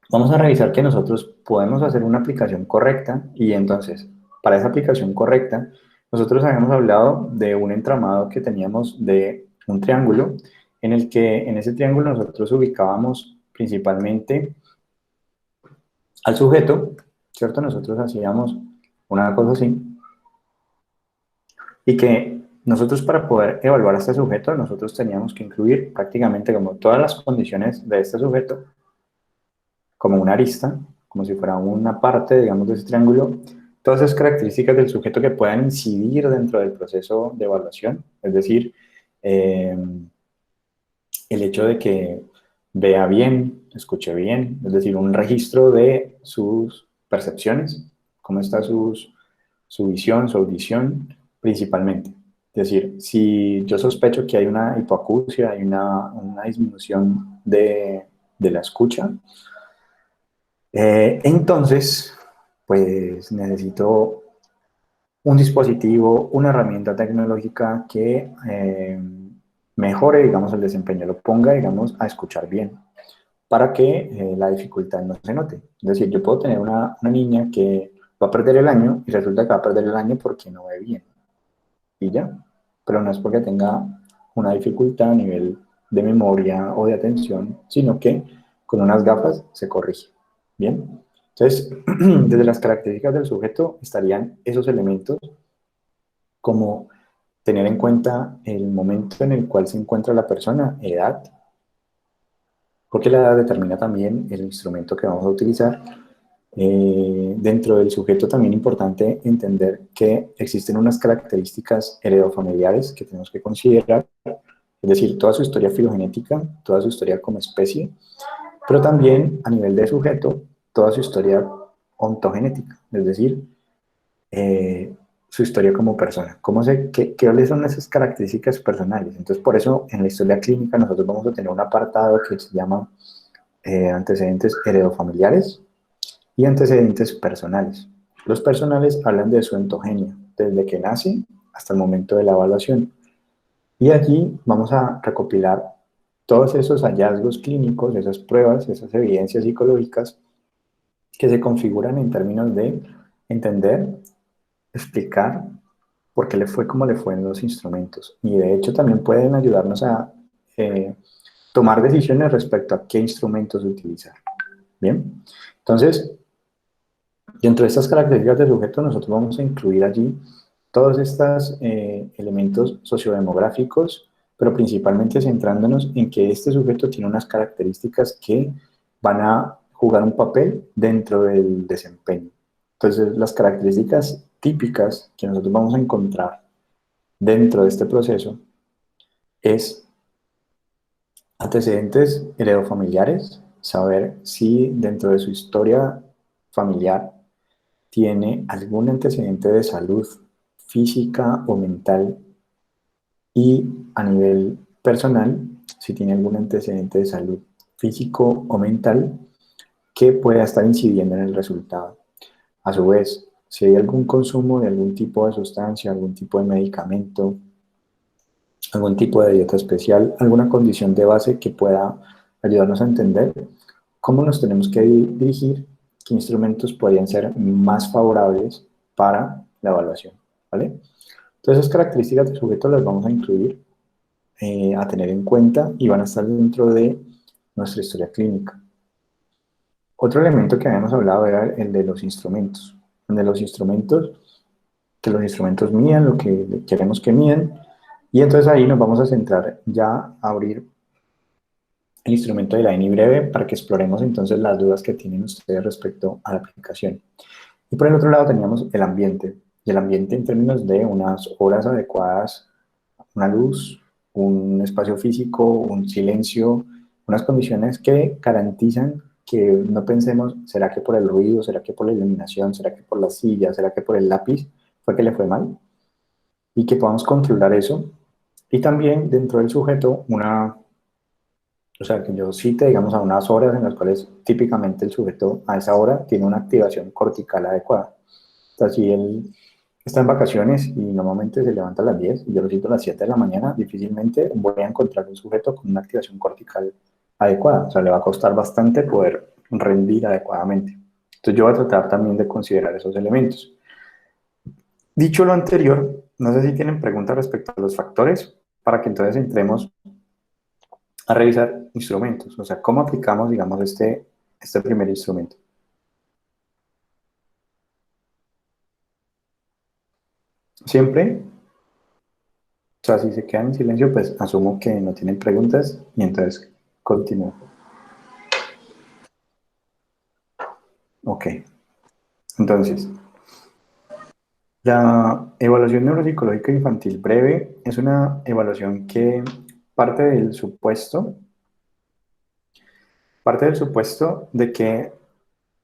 vamos a revisar que nosotros podemos hacer una aplicación correcta y entonces, para esa aplicación correcta, nosotros habíamos hablado de un entramado que teníamos de un triángulo en el que en ese triángulo nosotros ubicábamos principalmente al sujeto, ¿cierto? Nosotros hacíamos una cosa así y que nosotros para poder evaluar a este sujeto, nosotros teníamos que incluir prácticamente como todas las condiciones de este sujeto, como una arista, como si fuera una parte, digamos, de ese triángulo, todas esas características del sujeto que puedan incidir dentro del proceso de evaluación, es decir, el hecho de que vea bien, escuche bien, es decir, un registro de sus percepciones, cómo está su visión, su audición, principalmente. Es decir, si yo sospecho que hay una hipoacusia, hay una disminución de la escucha, entonces, pues necesito un dispositivo, una herramienta tecnológica que mejore, digamos, el desempeño, lo ponga, digamos, a escuchar bien, para que la dificultad no se note. Es decir, yo puedo tener una niña que va a perder el año y resulta que va a perder el año porque no ve bien. Y ya, pero no es porque tenga una dificultad a nivel de memoria o de atención, sino que con unas gafas se corrige. Bien, entonces, desde las características del sujeto estarían esos elementos como tener en cuenta el momento en el cual se encuentra la persona, edad, porque la edad determina también el instrumento que vamos a utilizar. Dentro del sujeto también importante entender que existen unas características heredofamiliares que tenemos que considerar, es decir, toda su historia filogenética, toda su historia como especie, pero también a nivel de sujeto, toda su historia ontogenética, es decir, su historia como persona. ¿Cuáles son esas características personales? Entonces, por eso en la historia clínica nosotros vamos a tener un apartado que se llama antecedentes heredofamiliares y antecedentes personales. Los personales hablan de su ontogenia, desde que nace hasta el momento de la evaluación. Y allí vamos a recopilar todos esos hallazgos clínicos, esas pruebas, esas evidencias psicológicas que se configuran en términos de entender, explicar por qué le fue como le fue en los instrumentos. Y de hecho también pueden ayudarnos a tomar decisiones respecto a qué instrumentos utilizar. Bien, entonces, dentro de estas características del sujeto, nosotros vamos a incluir allí todos estos elementos sociodemográficos, pero principalmente centrándonos en que este sujeto tiene unas características que van a jugar un papel dentro del desempeño. Entonces, las características típicas que nosotros vamos a encontrar dentro de este proceso es antecedentes heredofamiliares, saber si dentro de su historia familiar tiene algún antecedente de salud física o mental, y a nivel personal, si tiene algún antecedente de salud físico o mental que pueda estar incidiendo en el resultado. A su vez, si hay algún consumo de algún tipo de sustancia, algún tipo de medicamento, algún tipo de dieta especial, alguna condición de base que pueda ayudarnos a entender cómo nos tenemos que dirigir, qué instrumentos podrían ser más favorables para la evaluación, ¿vale? Entonces, esas características del sujeto las vamos a incluir, a tener en cuenta, y van a estar dentro de nuestra historia clínica. Otro elemento que habíamos hablado era el de los instrumentos. El de los instrumentos, que los instrumentos midan lo que queremos que midan, y entonces ahí nos vamos a centrar ya a abrir el instrumento de la INI breve para que exploremos entonces las dudas que tienen ustedes respecto a la aplicación. Y por el otro lado teníamos el ambiente, y el ambiente en términos de unas horas adecuadas, una luz, un espacio físico, un silencio, unas condiciones que garantizan que no pensemos, ¿será que por el ruido, será que por la iluminación, será que por la silla, será que por el lápiz fue que le fue mal? Y que podamos controlar eso. Y también dentro del sujeto o sea, que yo cite, digamos, a unas horas en las cuales típicamente el sujeto a esa hora tiene una activación cortical adecuada. O sea, si él está en vacaciones y normalmente se levanta a las 10 y yo lo cito a las 7 de la mañana, difícilmente voy a encontrar un sujeto con una activación cortical adecuada. O sea, le va a costar bastante poder rendir adecuadamente. Entonces yo voy a tratar también de considerar esos elementos. Dicho lo anterior, no sé si tienen preguntas respecto a los factores, para que entonces entremos a revisar instrumentos, o sea, cómo aplicamos, digamos, este primer instrumento. Siempre, o sea, si se quedan en silencio, pues asumo que no tienen preguntas y entonces continúo. Ok, entonces, la evaluación neuropsicológica infantil breve es una evaluación que parte del supuesto de que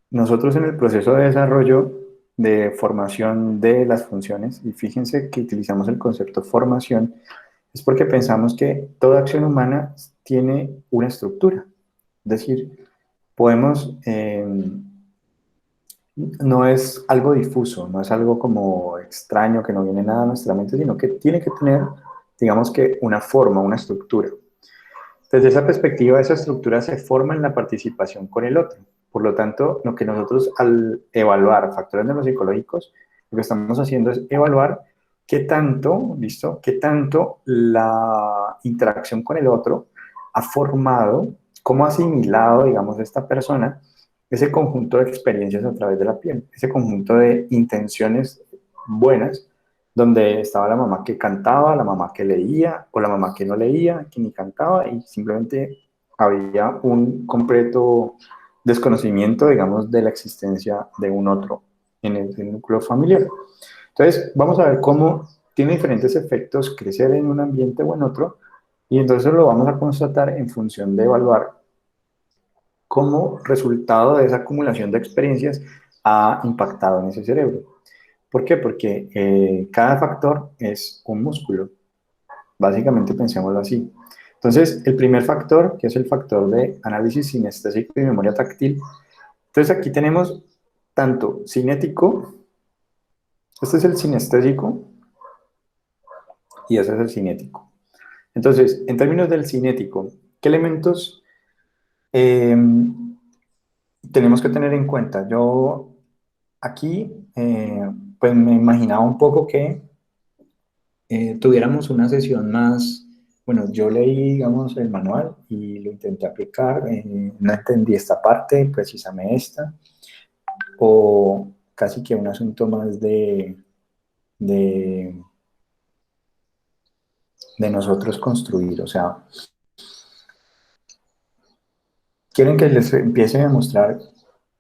nosotros en el proceso de desarrollo de formación de las funciones, y fíjense que utilizamos el concepto formación, es porque pensamos que toda acción humana tiene una estructura. Es decir, podemos no es algo difuso, no es algo como extraño que no viene nada a nuestra mente, sino que tiene que tener, digamos que, una forma, una estructura. Desde esa perspectiva, esa estructura se forma en la participación con el otro. Por lo tanto, lo que nosotros al evaluar factores neuropsicológicos, lo que estamos haciendo es evaluar qué tanto, ¿listo? Qué tanto la interacción con el otro ha formado, cómo ha asimilado, digamos, esta persona ese conjunto de experiencias a través de la piel, ese conjunto de intenciones buenas, donde estaba la mamá que cantaba, la mamá que leía, o la mamá que no leía, que ni cantaba, y simplemente había un completo desconocimiento, digamos, de la existencia de un otro en el núcleo familiar. Entonces, vamos a ver cómo tiene diferentes efectos crecer en un ambiente o en otro, y entonces lo vamos a constatar en función de evaluar cómo resultado de esa acumulación de experiencias ha impactado en ese cerebro. ¿Por qué? Porque cada factor es un músculo. Básicamente pensémoslo así. Entonces, el primer factor, que es el factor de análisis sinestésico y memoria táctil, entonces aquí tenemos tanto cinético, este es el sinestésico y ese es el cinético. Entonces, en términos del cinético, ¿qué elementos tenemos que tener en cuenta? Yo aquí, pues me imaginaba un poco que tuviéramos una sesión más, bueno, yo leí, digamos, el manual y lo intenté aplicar, no entendí esta parte, precisame esta, o casi que un asunto más de, de nosotros construir, o sea, ¿quieren que les empiece a mostrar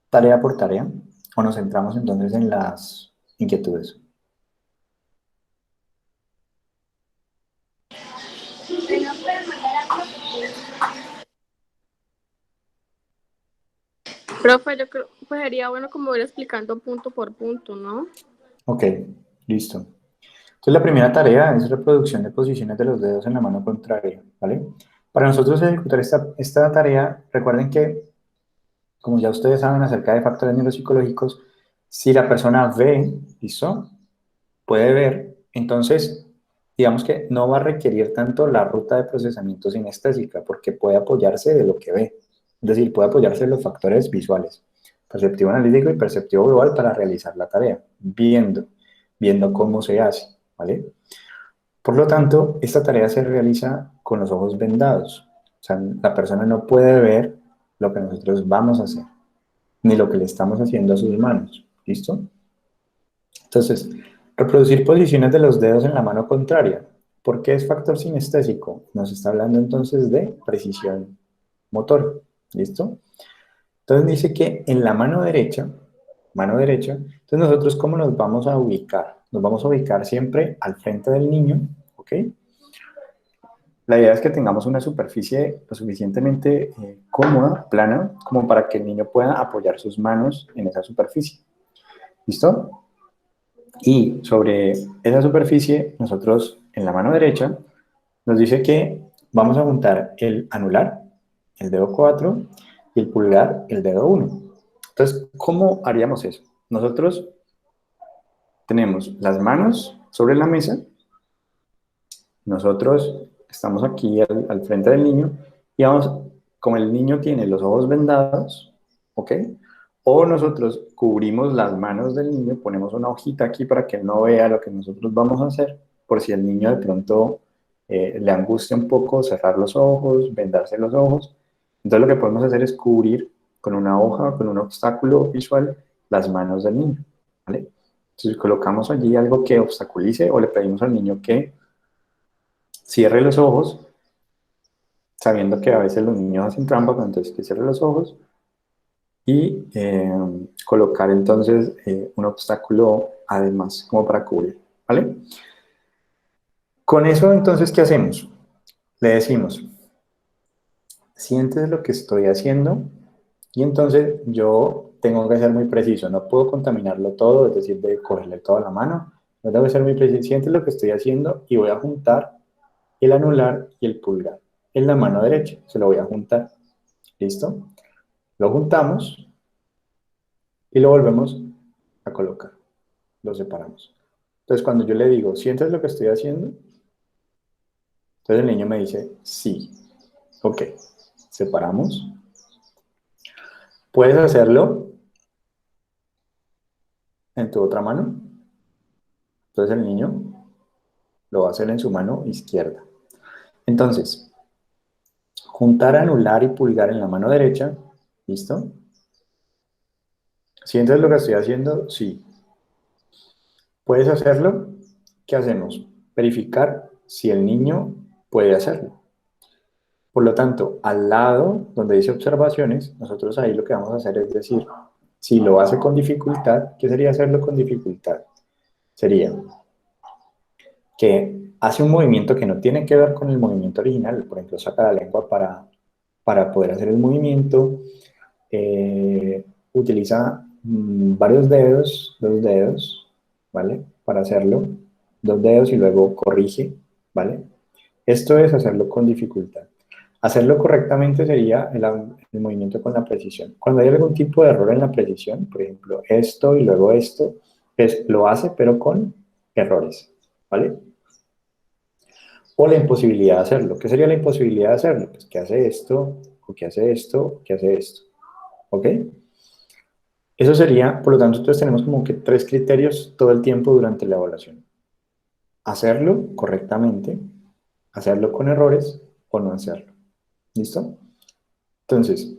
tarea por tarea o nos centramos entonces en las inquietudes? Profe, yo creo pues sería bueno como ir explicando punto por punto, ¿no? Ok, listo. Entonces la primera tarea es reproducción de posiciones de los dedos en la mano contraria, ¿vale? Para nosotros ejecutar esta tarea, recuerden que, como ya ustedes saben acerca de factores neuropsicológicos, si la persona ve, ¿listo? Puede ver, entonces, digamos que no va a requerir tanto la ruta de procesamiento sinestésica, porque puede apoyarse de lo que ve. Es decir, puede apoyarse en los factores visuales, perceptivo analítico y perceptivo global para realizar la tarea, viendo cómo se hace, ¿vale? Por lo tanto, esta tarea se realiza con los ojos vendados. O sea, la persona no puede ver lo que nosotros vamos a hacer, ni lo que le estamos haciendo a sus manos. ¿Listo? Entonces, reproducir posiciones de los dedos en la mano contraria. ¿Por qué es factor sinestésico? Nos está hablando entonces de precisión motor. ¿Listo? Entonces dice que en la mano derecha, entonces nosotros ¿cómo nos vamos a ubicar? Nos vamos a ubicar siempre al frente del niño, ¿ok? La idea es que tengamos una superficie lo suficientemente cómoda, plana, como para que el niño pueda apoyar sus manos en esa superficie. ¿Listo? Y sobre esa superficie, nosotros en la mano derecha nos dice que vamos a juntar el anular, el dedo 4, y el pulgar, el dedo 1. Entonces, ¿cómo haríamos eso? Nosotros tenemos las manos sobre la mesa, nosotros estamos aquí al frente del niño y vamos, como el niño tiene los ojos vendados, ¿ok? O nosotros cubrimos las manos del niño, ponemos una hojita aquí para que él no vea lo que nosotros vamos a hacer, por si el niño de pronto le angustia un poco cerrar los ojos, vendarse los ojos. Entonces lo que podemos hacer es cubrir con una hoja, con un obstáculo visual, las manos del niño, ¿vale? Entonces colocamos allí algo que obstaculice o le pedimos al niño que cierre los ojos, sabiendo que a veces los niños hacen trampa, pero entonces que cierre los ojos y colocar entonces un obstáculo además como para cubrir, ¿vale? Con eso entonces, ¿qué hacemos? Le decimos, sientes lo que estoy haciendo y entonces yo tengo que ser muy preciso, no puedo contaminarlo todo, es decir, de cogerle toda la mano, no tengo que ser muy preciso, sientes lo que estoy haciendo y voy a juntar el anular y el pulgar en la mano derecha, se lo voy a juntar, ¿listo? Lo juntamos y lo volvemos a colocar. Lo separamos. Entonces, cuando yo le digo, ¿sientes lo que estoy haciendo? Entonces el niño me dice, sí. Ok, separamos. ¿Puedes hacerlo en tu otra mano? Entonces el niño lo va a hacer en su mano izquierda. Entonces, juntar anular y pulgar en la mano derecha. ¿Listo? ¿Sientes lo que estoy haciendo? Sí. ¿Puedes hacerlo? ¿Qué hacemos? Verificar si el niño puede hacerlo. Por lo tanto, al lado donde dice observaciones, nosotros ahí lo que vamos a hacer es decir, si lo hace con dificultad, ¿qué sería hacerlo con dificultad? Sería que hace un movimiento que no tiene que ver con el movimiento original, por ejemplo, saca la lengua para poder hacer el movimiento, utiliza varios dedos, 2 dedos, ¿vale? Para hacerlo, 2 dedos y luego corrige, ¿vale? Esto es hacerlo con dificultad. Hacerlo correctamente sería el movimiento con la precisión. Cuando hay algún tipo de error en la precisión, por ejemplo, esto y luego esto, lo hace pero con errores, ¿vale? O la imposibilidad de hacerlo. ¿Qué sería la imposibilidad de hacerlo? Pues que hace esto, o que hace esto, o que hace esto. ¿Ok? Eso sería, por lo tanto, entonces tenemos como que 3 criterios todo el tiempo durante la evaluación. Hacerlo correctamente, hacerlo con errores o no hacerlo. ¿Listo? Entonces,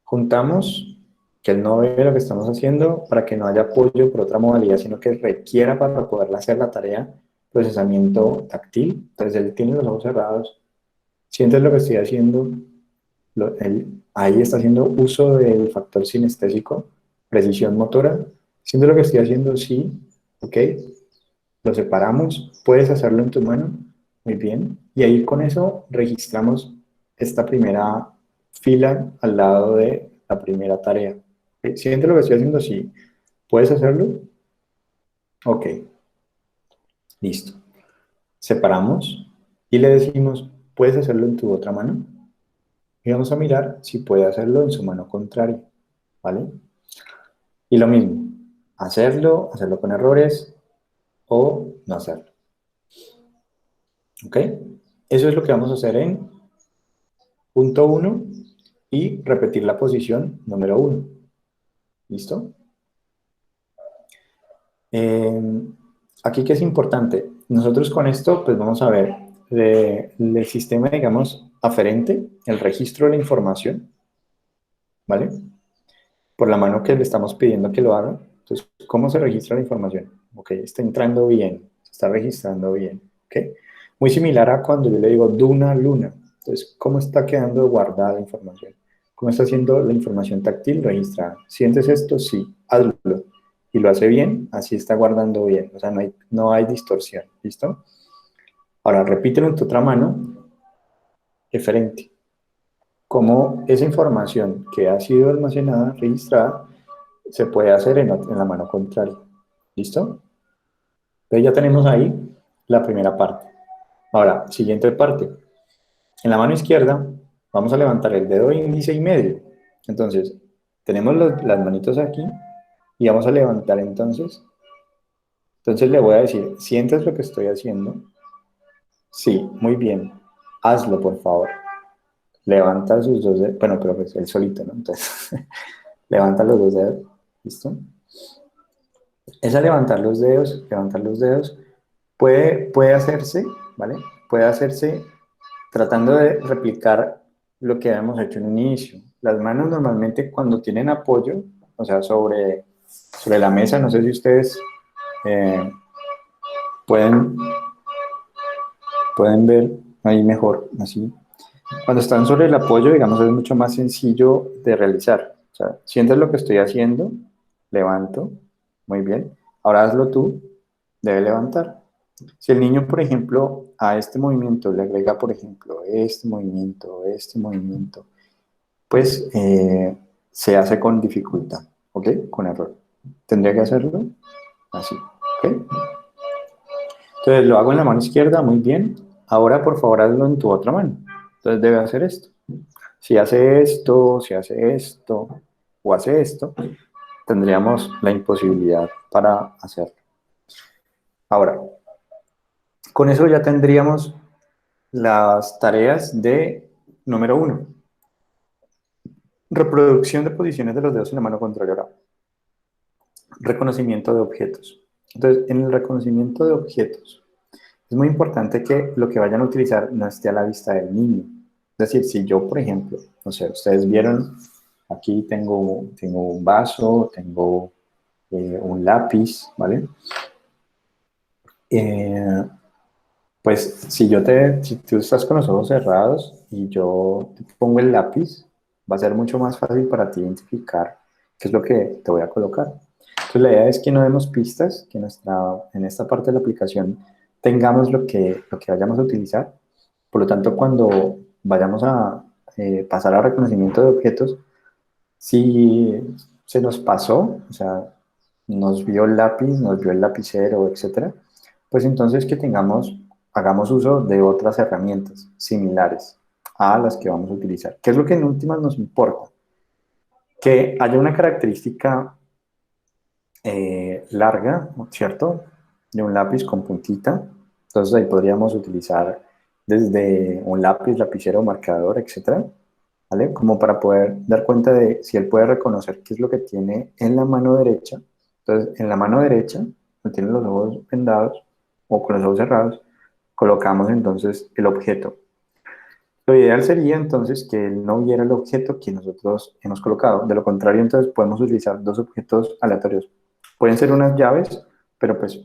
juntamos que él no ve lo que estamos haciendo para que no haya apoyo por otra modalidad, sino que requiera para poder hacer la tarea procesamiento táctil. Entonces él tiene los ojos cerrados, sientes lo que estoy haciendo, él ahí está haciendo uso del factor sinestésico, precisión motora, sientes lo que estoy haciendo, sí, ok, lo separamos, puedes hacerlo en tu mano, muy bien, y ahí con eso registramos esta primera fila al lado de la primera tarea. ¿Sientes lo que estoy haciendo? Sí. ¿Puedes hacerlo? Ok. Listo. Separamos y le decimos, ¿puedes hacerlo en tu otra mano? Y vamos a mirar si puede hacerlo en su mano contraria, ¿vale? Y lo mismo, hacerlo con errores o no hacerlo. ¿Ok? Eso es lo que vamos a hacer en punto 1 y repetir la posición número 1. ¿Listo? Aquí que es importante, nosotros con esto pues vamos a ver el sistema, digamos, aferente, el registro de la información, ¿vale? Por la mano que le estamos pidiendo que lo haga. Entonces, ¿cómo se registra la información? Ok, está entrando bien, se está registrando bien, ¿ok? Muy similar a cuando yo le digo Duna Luna. Entonces, ¿cómo está quedando guardada la información? ¿Cómo está haciendo la información táctil registrada? ¿Sientes esto? Sí, hazlo. Y lo hace bien, así está guardando bien. O sea, no hay distorsión, ¿listo? Ahora, repítelo en tu otra mano, diferente. Cómo esa información que ha sido almacenada, registrada, se puede hacer en la mano contraria. ¿Listo? Entonces ya tenemos ahí la primera parte. Ahora, siguiente parte. En la mano izquierda vamos a levantar el dedo índice y medio. Entonces, tenemos las manitos aquí y vamos a levantar entonces. Entonces le voy a decir, ¿sientes lo que estoy haciendo? Sí, muy bien. Hazlo, por favor. Levanta sus 2 dedos. Bueno, pero pues él solito, ¿no? Entonces, levanta los 2 dedos. ¿Listo? Esa levantar los dedos, puede hacerse, ¿vale? Puede hacerse tratando de replicar lo que habíamos hecho en un inicio. Las manos normalmente cuando tienen apoyo, o sea, sobre la mesa, no sé si ustedes pueden ver ahí mejor, así. Cuando están sobre el apoyo, digamos, es mucho más sencillo de realizar. O sea, sientes lo que estoy haciendo, levanto, muy bien. Ahora hazlo tú, debe levantar. Si el niño, por ejemplo, a este movimiento le agrega, por ejemplo, este movimiento, pues se hace con dificultad, ¿ok? Con error. ¿Tendría que hacerlo? Así, ¿ok? Entonces lo hago en la mano izquierda, muy bien. Ahora, por favor, hazlo en tu otra mano. Entonces debe hacer esto. Si hace esto, o hace esto, tendríamos la imposibilidad para hacerlo. Ahora, con eso ya tendríamos las tareas de número 1. Reproducción de posiciones de los dedos en la mano contraria oral. Reconocimiento de objetos. Entonces, en el reconocimiento de objetos, es muy importante que lo que vayan a utilizar no esté a la vista del niño. Es decir, si yo, por ejemplo, no sé, ustedes vieron, aquí tengo un vaso, tengo un lápiz, ¿vale? Pues si tú estás con los ojos cerrados y yo te pongo el lápiz, va a ser mucho más fácil para ti identificar qué es lo que te voy a colocar. Entonces la idea es que no demos pistas, que en esta parte de la aplicación tengamos lo que vayamos a utilizar. Por lo tanto, cuando vayamos a pasar al reconocimiento de objetos, si se nos pasó, o sea, nos vio el lápiz, nos vio el lapicero, etcétera, pues entonces hagamos uso de otras herramientas similares a las que vamos a utilizar. ¿Qué es lo que en últimas nos importa? Que haya una característica larga, ¿cierto? De un lápiz con puntita. Entonces ahí podríamos utilizar desde un lápiz, lapicero, marcador, etcétera, ¿vale? Como para poder dar cuenta de si él puede reconocer qué es lo que tiene en la mano derecha. Entonces, en la mano derecha, no tiene los ojos vendados o con los ojos cerrados, colocamos entonces el objeto. Lo ideal sería entonces que él no viera el objeto que nosotros hemos colocado. De lo contrario, entonces podemos utilizar dos objetos aleatorios. Pueden ser unas llaves, pero pues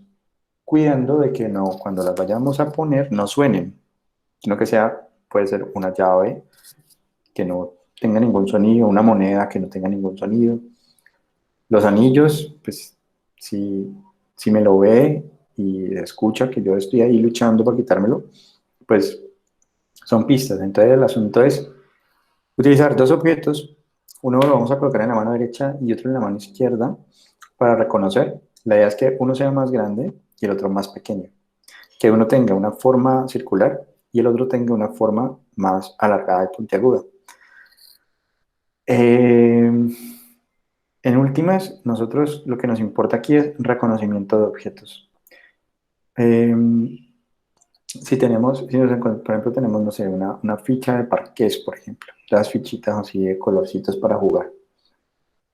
cuidando de que no, cuando las vayamos a poner, no suenen, sino que puede ser una llave que no tenga ningún sonido, una moneda que no tenga ningún sonido. Los anillos, pues si me lo ve y escucha que yo estoy ahí luchando para quitármelo, pues son pistas. Entonces el asunto es utilizar dos objetos, uno lo vamos a colocar en la mano derecha y otro en la mano izquierda para reconocer. La idea es que uno sea más grande y el otro más pequeño, que uno tenga una forma circular y el otro tenga una forma más alargada y puntiaguda. En últimas, nosotros lo que nos importa aquí es reconocimiento de objetos. Si por ejemplo, tenemos, no sé, una ficha de parqués, por ejemplo, las fichitas así de colorcitos para jugar.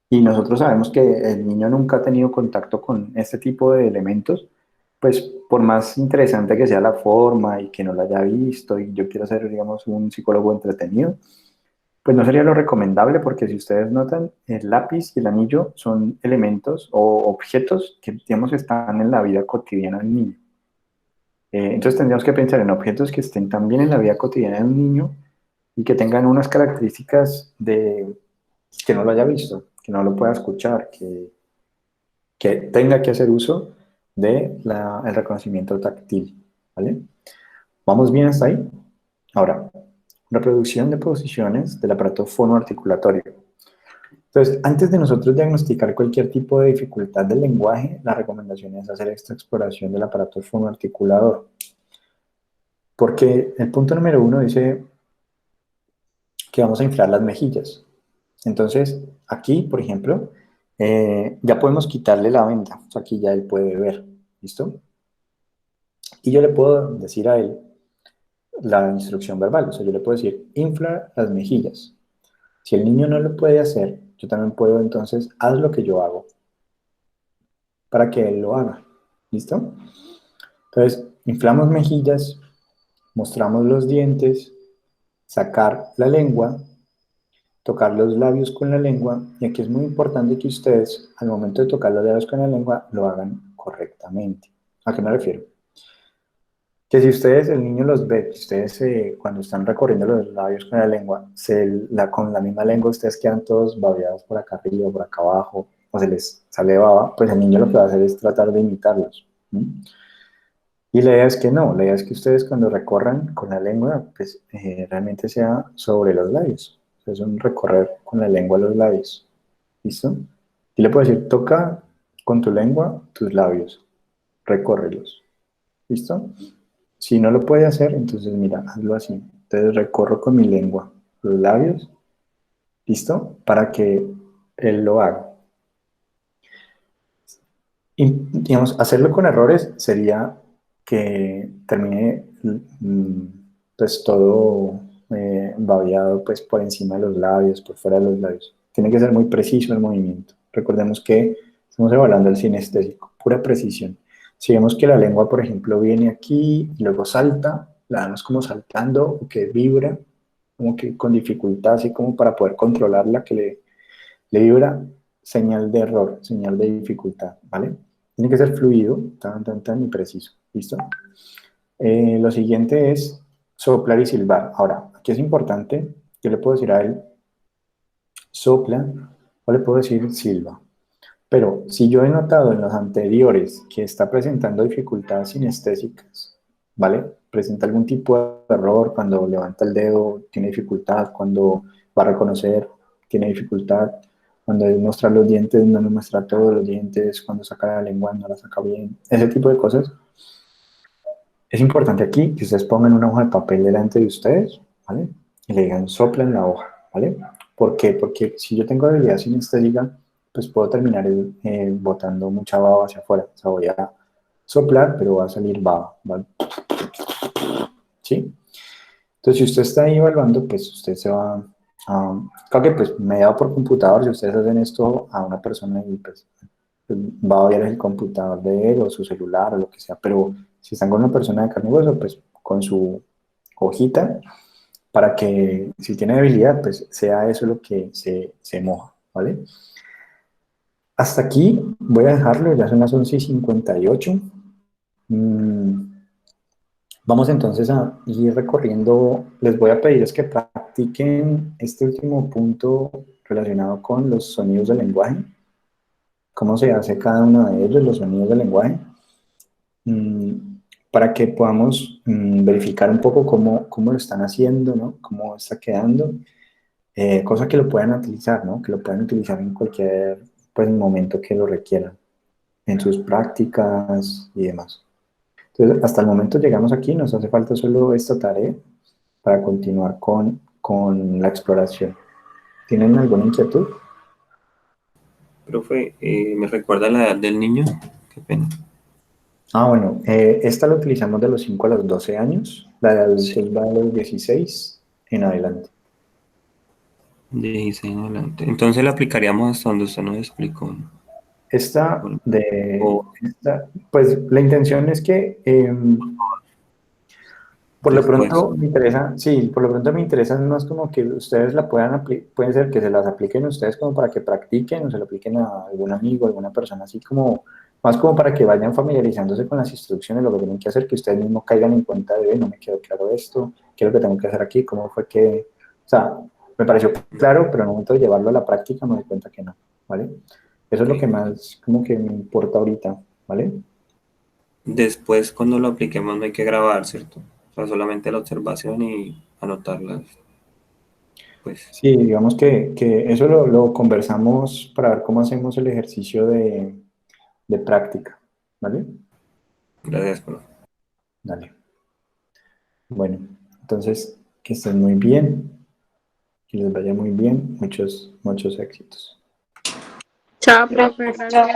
Y nosotros sabemos que el niño nunca ha tenido contacto con este tipo de elementos, pues por más interesante que sea la forma y que no la haya visto y yo quiero ser, digamos, un psicólogo entretenido, pues no sería lo recomendable porque si ustedes notan, el lápiz y el anillo son elementos o objetos que, digamos, están en la vida cotidiana del niño. Entonces tendríamos que pensar en objetos que estén también en la vida cotidiana de un niño y que tengan unas características de que no lo haya visto, que no lo pueda escuchar, que tenga que hacer uso del reconocimiento táctil, ¿vale? ¿Vamos bien hasta ahí? Ahora, reproducción de posiciones del aparato fonoarticulatorio. Entonces, antes de nosotros diagnosticar cualquier tipo de dificultad del lenguaje, la recomendación es hacer esta exploración del aparato fonoarticulador. Porque el punto número 1 dice que vamos a inflar las mejillas. Entonces, aquí, por ejemplo, ya podemos quitarle la venda. O sea, aquí ya él puede ver. ¿Listo? Y yo le puedo decir a él la instrucción verbal. O sea, yo le puedo decir, infla las mejillas. Si el niño no lo puede hacer, yo también puedo entonces, haz lo que yo hago para que él lo haga. ¿Listo? Entonces, inflamos mejillas, mostramos los dientes, sacar la lengua, tocar los labios con la lengua, y aquí es muy importante que ustedes, al momento de tocar los labios con la lengua, lo hagan correctamente. ¿A qué me refiero? Que si ustedes, el niño los ve, que ustedes cuando están recorriendo los labios con la lengua, con la misma lengua ustedes quedan todos babeados por acá arriba, por acá abajo, o se les sale baba, pues el niño lo que va a hacer es tratar de imitarlos. Y la idea es que no, la idea es que ustedes cuando recorran con la lengua, pues realmente sea sobre los labios. Es un recorrer con la lengua los labios. ¿Listo? Y le puedo decir, toca con tu lengua tus labios, recórrelos. ¿Listo? Si no lo puede hacer, entonces mira, hazlo así. Entonces recorro con mi lengua los labios, ¿listo? Para que él lo haga. Y, digamos, hacerlo con errores sería que termine pues todo babeado pues por encima de los labios, por fuera de los labios. Tiene que ser muy preciso el movimiento. Recordemos que estamos evaluando el sinestésico, pura precisión. Si vemos que la lengua, por ejemplo, viene aquí y luego salta, la damos como saltando o que vibra, como que con dificultad, así como para poder controlarla, que le vibra, señal de error, señal de dificultad, ¿vale? Tiene que ser fluido, tan y preciso, ¿listo? Lo siguiente es soplar y silbar. Ahora, aquí es importante, yo le puedo decir a él, sopla, o le puedo decir silba. Pero si yo he notado en los anteriores que está presentando dificultades sinestésicas, ¿vale? Presenta algún tipo de error cuando levanta el dedo, tiene dificultad, cuando va a reconocer, tiene dificultad, cuando es mostrar los dientes, no me muestra todos los dientes, cuando saca la lengua no la saca bien, ese tipo de cosas. Es importante aquí que ustedes pongan una hoja de papel delante de ustedes, ¿vale? Y le digan sopla en la hoja, ¿vale? ¿Por qué? Porque si yo tengo debilidad sinestésica, pues puedo terminar botando mucha baba hacia afuera. O sea, voy a soplar, pero va a salir baba, ¿vale? ¿Sí? Entonces, si usted está ahí evaluando, pues usted se va a... Claro que pues mediado por computador, si ustedes hacen esto a una persona y pues va a ver el computador de él o su celular o lo que sea, pero si están con una persona de carne y hueso, pues con su hojita, para que si tiene debilidad, pues sea eso lo que se moja, ¿vale? Hasta aquí voy a dejarlo, ya son las 11:58. Vamos entonces a ir recorriendo, les voy a pedir es que practiquen este último punto relacionado con los sonidos del lenguaje, cómo se hace cada uno de ellos, los sonidos del lenguaje, para que podamos verificar un poco cómo lo están haciendo, ¿no? Cómo está quedando, cosa que lo puedan utilizar, ¿no? Que lo puedan utilizar en cualquier pues, momento que lo requieran, en sus prácticas y demás. Entonces, hasta el momento llegamos aquí, nos hace falta solo esta tarea para continuar con la exploración. ¿Tienen alguna inquietud? Profe, ¿me recuerda la edad del niño? Qué pena. Bueno, esta la utilizamos de los 5 a los 12 años, la de adultos va de los 16 en adelante. 16 en adelante. Entonces la aplicaríamos hasta donde usted nos explicó, ¿no? Pues la intención es que por lo pronto me interesa, sí, por lo pronto me interesa más como que ustedes la pueden ser que se las apliquen ustedes como para que practiquen o se lo apliquen a algún amigo, alguna persona así como, más como para que vayan familiarizándose con las instrucciones, lo que tienen que hacer, que ustedes mismos caigan en cuenta de, no me quedó claro esto, qué es lo que tengo que hacer aquí, cómo fue que, o sea, me pareció claro, pero en el momento de llevarlo a la práctica me doy cuenta que no, ¿vale? Eso es lo que más como que me importa ahorita, ¿vale? Después, cuando lo apliquemos, no hay que grabar, ¿cierto? O sea, solamente la observación y anotarlas. Pues. Sí, digamos que eso lo conversamos para ver cómo hacemos el ejercicio de práctica, ¿vale? Gracias, profe. Dale. Bueno, entonces, que estén muy bien, que les vaya muy bien, muchos éxitos. Chao, profe. Gracias.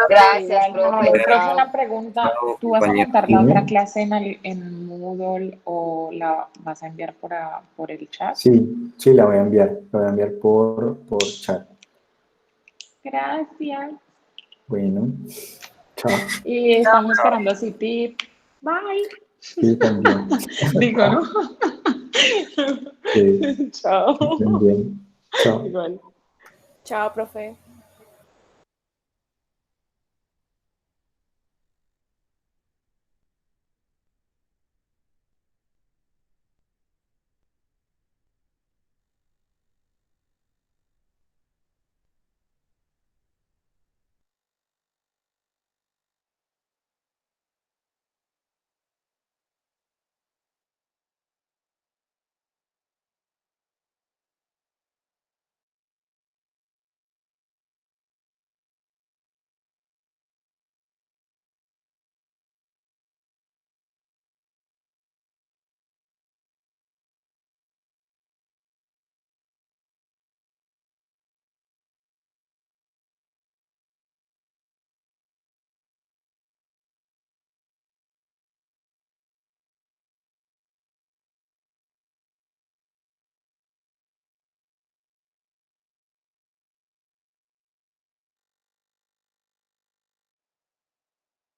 Gracias, profe. Profe, una pregunta. ¿Tú vas a montar la otra clase en Moodle o la vas a enviar por el chat? Sí, la voy a enviar. La voy a enviar por chat. Gracias. Bueno, chao. Y estamos esperando así tip. Bye. Sí, también. Digo, ¿no? Sí. Chao. Estén bien. Chao. Igual. Chao, profe.